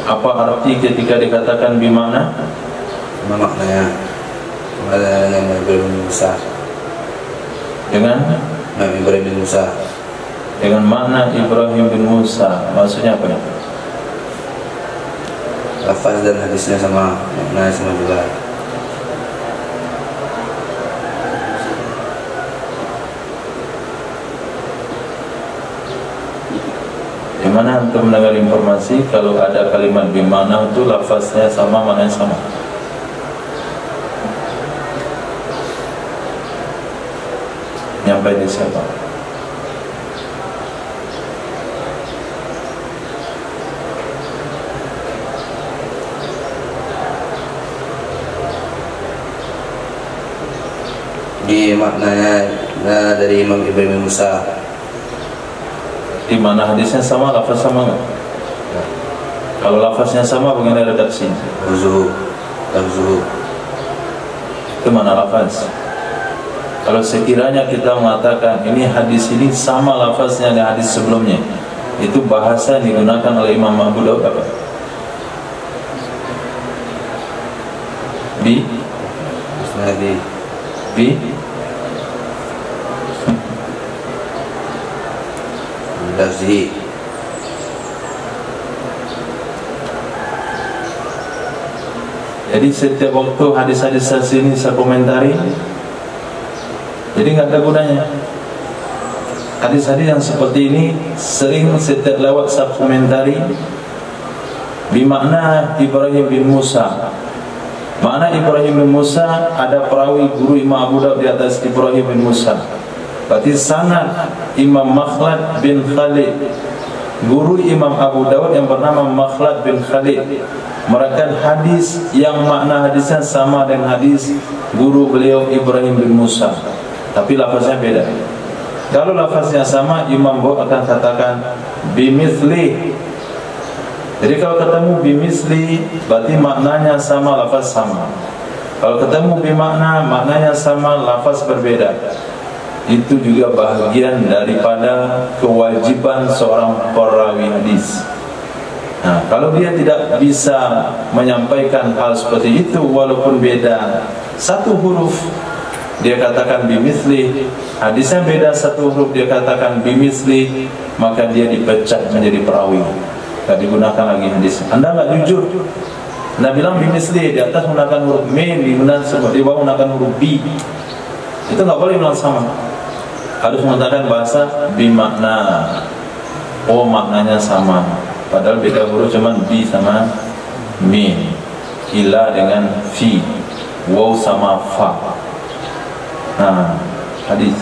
apa arti ketika dikatakan bimana? apa maknanya? Ada Nabi Ibrahim bin Musa. Dengan Nabi Ibrahim bin Musa. Dengan makna Ibrahim bin Musa. Maksudnya apa? Lafaz dan hadisnya sama, maknanya sama juga. Di mana untuk mendengar informasi kalau ada kalimat bimana itu lafaznya sama, maknanya sama. Nyampai di siapa? Di maknanya dari Imam Ibrahim bin Musa. Di mana hadisnya sama, lafaz sama enggak? Kalau lafaznya sama, bagaimana redaksinya? Lafzuhu. Itu mana lafaz? Kalau sekiranya kita mengatakan ini hadis ini sama lafaznya dengan hadis sebelumnya, itu bahasa yang digunakan oleh Imam Abu Daud apa? Lafzi. Jadi setiap waktu hadis-hadis ini saya komentari, jadi nggak ada gunanya. Hadis-hadis yang seperti ini sering setiap lewat saya komentari. Bimakna Ibrahim bin Musa. Makna Ibrahim bin Musa, ada perawi guru Imam Abu Daud di atas Ibrahim bin Musa. Berarti sanad Imam Makhlad bin Khalid, guru Imam Abu Daud yang bernama Makhlad bin Khalid, merakan hadis yang makna hadisnya sama dengan hadis guru beliau Ibrahim bin Musa, tapi lafaznya beda. Kalau lafaznya sama, Imam Abu akan katakan bimithli. Jadi kalau ketemu bimithli, berarti maknanya sama, lafaz sama. Kalau ketemu bimakna, maknanya sama, lafaz berbeda. Itu juga bahagian daripada kewajiban seorang perawi hadis. Nah, kalau dia tidak bisa menyampaikan hal seperti itu walaupun beda satu huruf, dia katakan bimithli, hadisnya beda satu huruf, dia katakan bimithli, maka dia dipecat menjadi perawi, tidak digunakan lagi hadis. Anda nggak jujur, Anda bilang bimithli, di atas menggunakan huruf mim, di bawah menggunakan huruf b, itu nggak boleh bilang sama. Harus mengatakan bahasa bimakna. Oh, maknanya sama, padahal beda huruf, cuman bi sama mim, ila dengan fi, waw sama fa. Nah, hadis.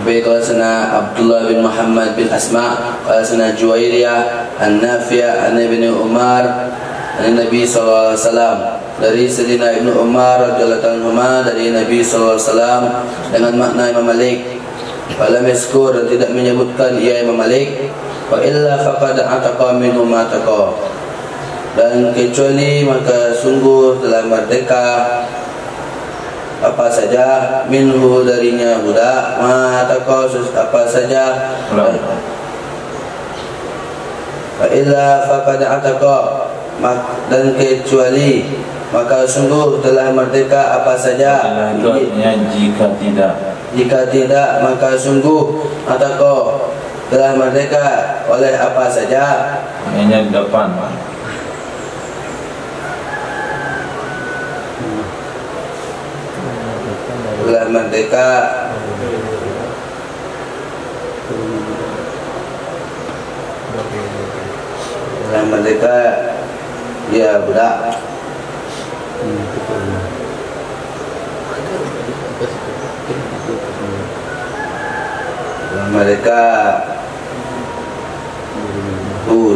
Abi qala sana Abdullah bin Muhammad bin Asma qala sana Juwairiyah An-Nafi' an Ibnu Umar an Nabi sallallahu alaihi wasallam, dari Sayyidina Ibnu Umar radhiyallahu anhu dari Nabi sallallahu alaihi wasallam dengan makna Imam Malik. Falam yaskur, dan tidak menyebutkan ia Imam Malik, wa illa faqad ataqa minhu ma taqa, dan kecuali maka sungguh telah merdeka apa saja minhu darinya budak, ma taqa apa saja, wa illa faqad ataqa, dan kecuali maka sungguh telah merdeka apa saja. Itu artinya jika tidak. Jika tidak, maka sungguh ataqa telah merdeka oleh apa saja. Hanya di depan. Telah merdeka ya budak. Mereka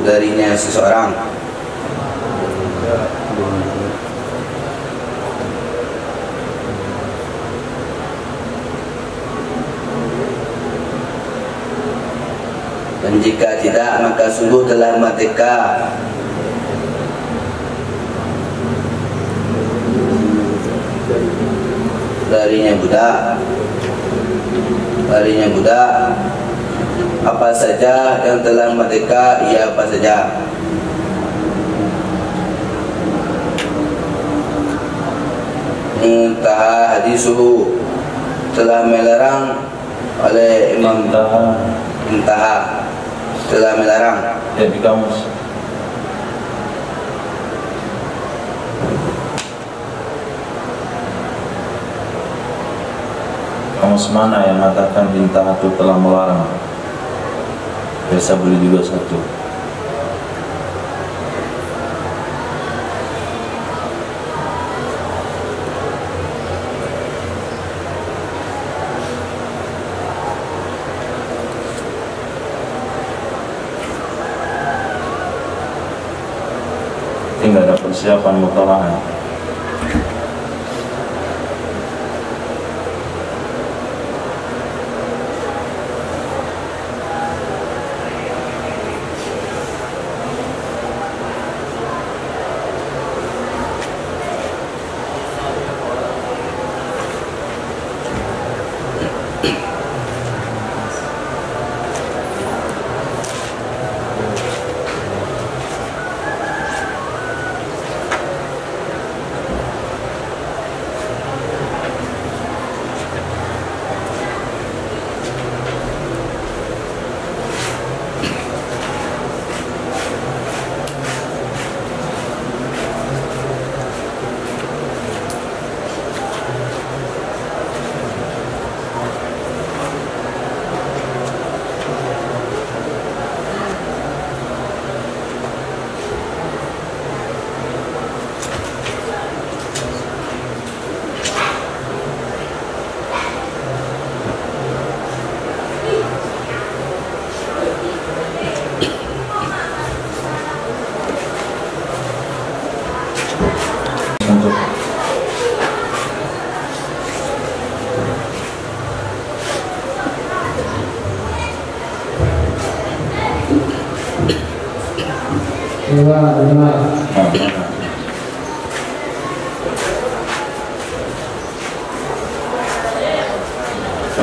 darinya seseorang. Dan jika tidak, maka sungguh telah merdeka darinya budak apa saja yang telah merdeka, ia apa saja. Intaha hadisuhu, telah melarang oleh Imam Intaha, telah melarang. Ya, di kamus. Kamus mana yang mengatakan Intaha itu telah melarang? Bisa beli juga satu. Tidak ada persiapan mutalaah.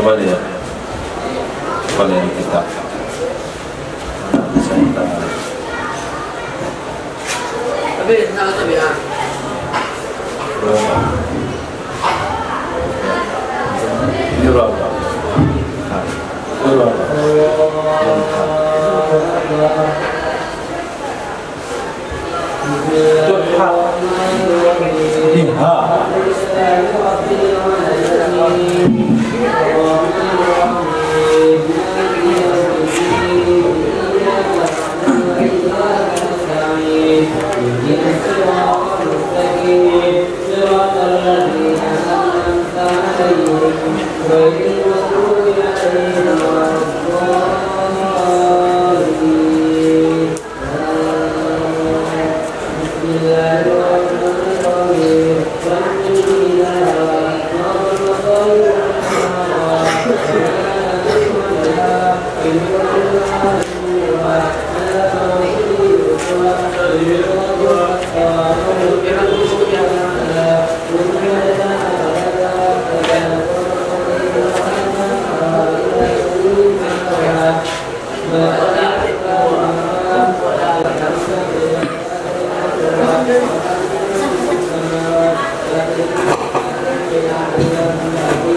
Coba lihat kita. Tapi nak tabiat.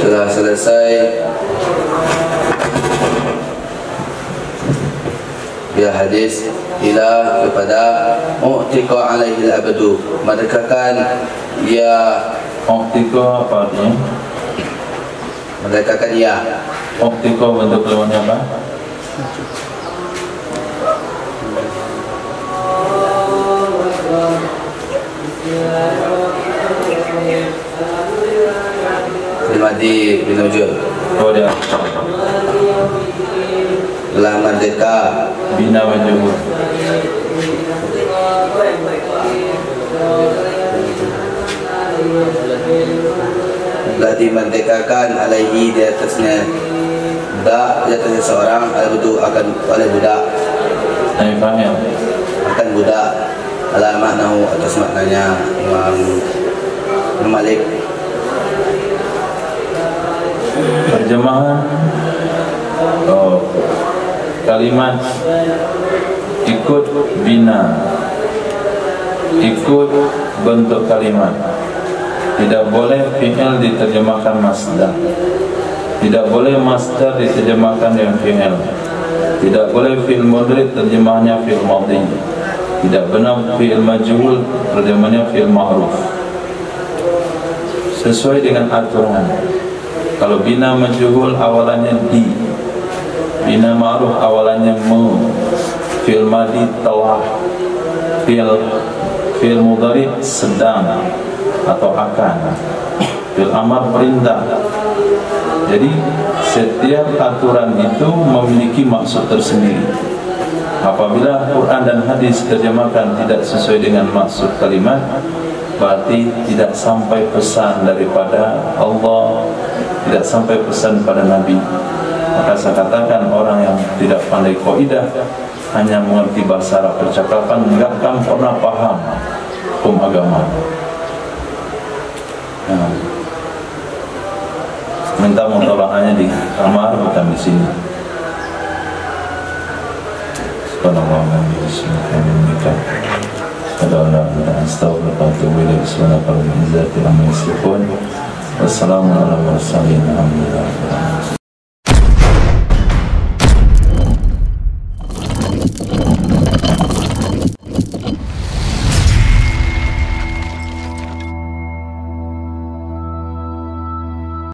Telah selesai ya hadis ila kepada mu'tiqa alaihi al-abadu, merdekakan ya. Mu'tiqa apa artinya? Merdekakan ya. Mu'tiqa bentuk lawannya apa? Madi bin Ujur. Oh dia. Telah merdeka. Bina Wajubur. Telah dimerdekakan alaihi di atasnya budak, di atasnya seorang al-budu akan oleh budak. Saya faham. Akan budak ala maknahu, atas maknanya Imam Malik. terjemahan kalimat ikut bina, ikut bentuk kalimat. Tidak boleh fi'il diterjemahkan masdar, tidak boleh masdar diterjemahkan dengan fi'il, tidak boleh fi'il mudhari terjemahnya fi'il madhi, tidak benar fi'il majhul terjemahnya fi'il ma'ruf. Sesuai dengan aturan. Kalau bina majhul awalannya di, bina ma'ruf awalannya mu, fi'il madhi telah, fi'il mudhari sedang atau akan, fi'il amar perintah. Jadi setiap aturan itu memiliki maksud tersendiri. Apabila Quran dan hadis terjemahkan tidak sesuai dengan maksud kalimat, berarti tidak sampai pesan daripada Allah, tidak sampai pesan pada Nabi. Maka saya katakan orang yang tidak pandai kaidah, hanya mengerti bahasa Arab percakapan, enggak akan pernah paham hukum agama. Nah, minta mutolakanya di kamar, bukan di sini. Subhanallah, bismillahirrahmanirrahim. Wassalamualaikum warahmatullahi wabarakatuh.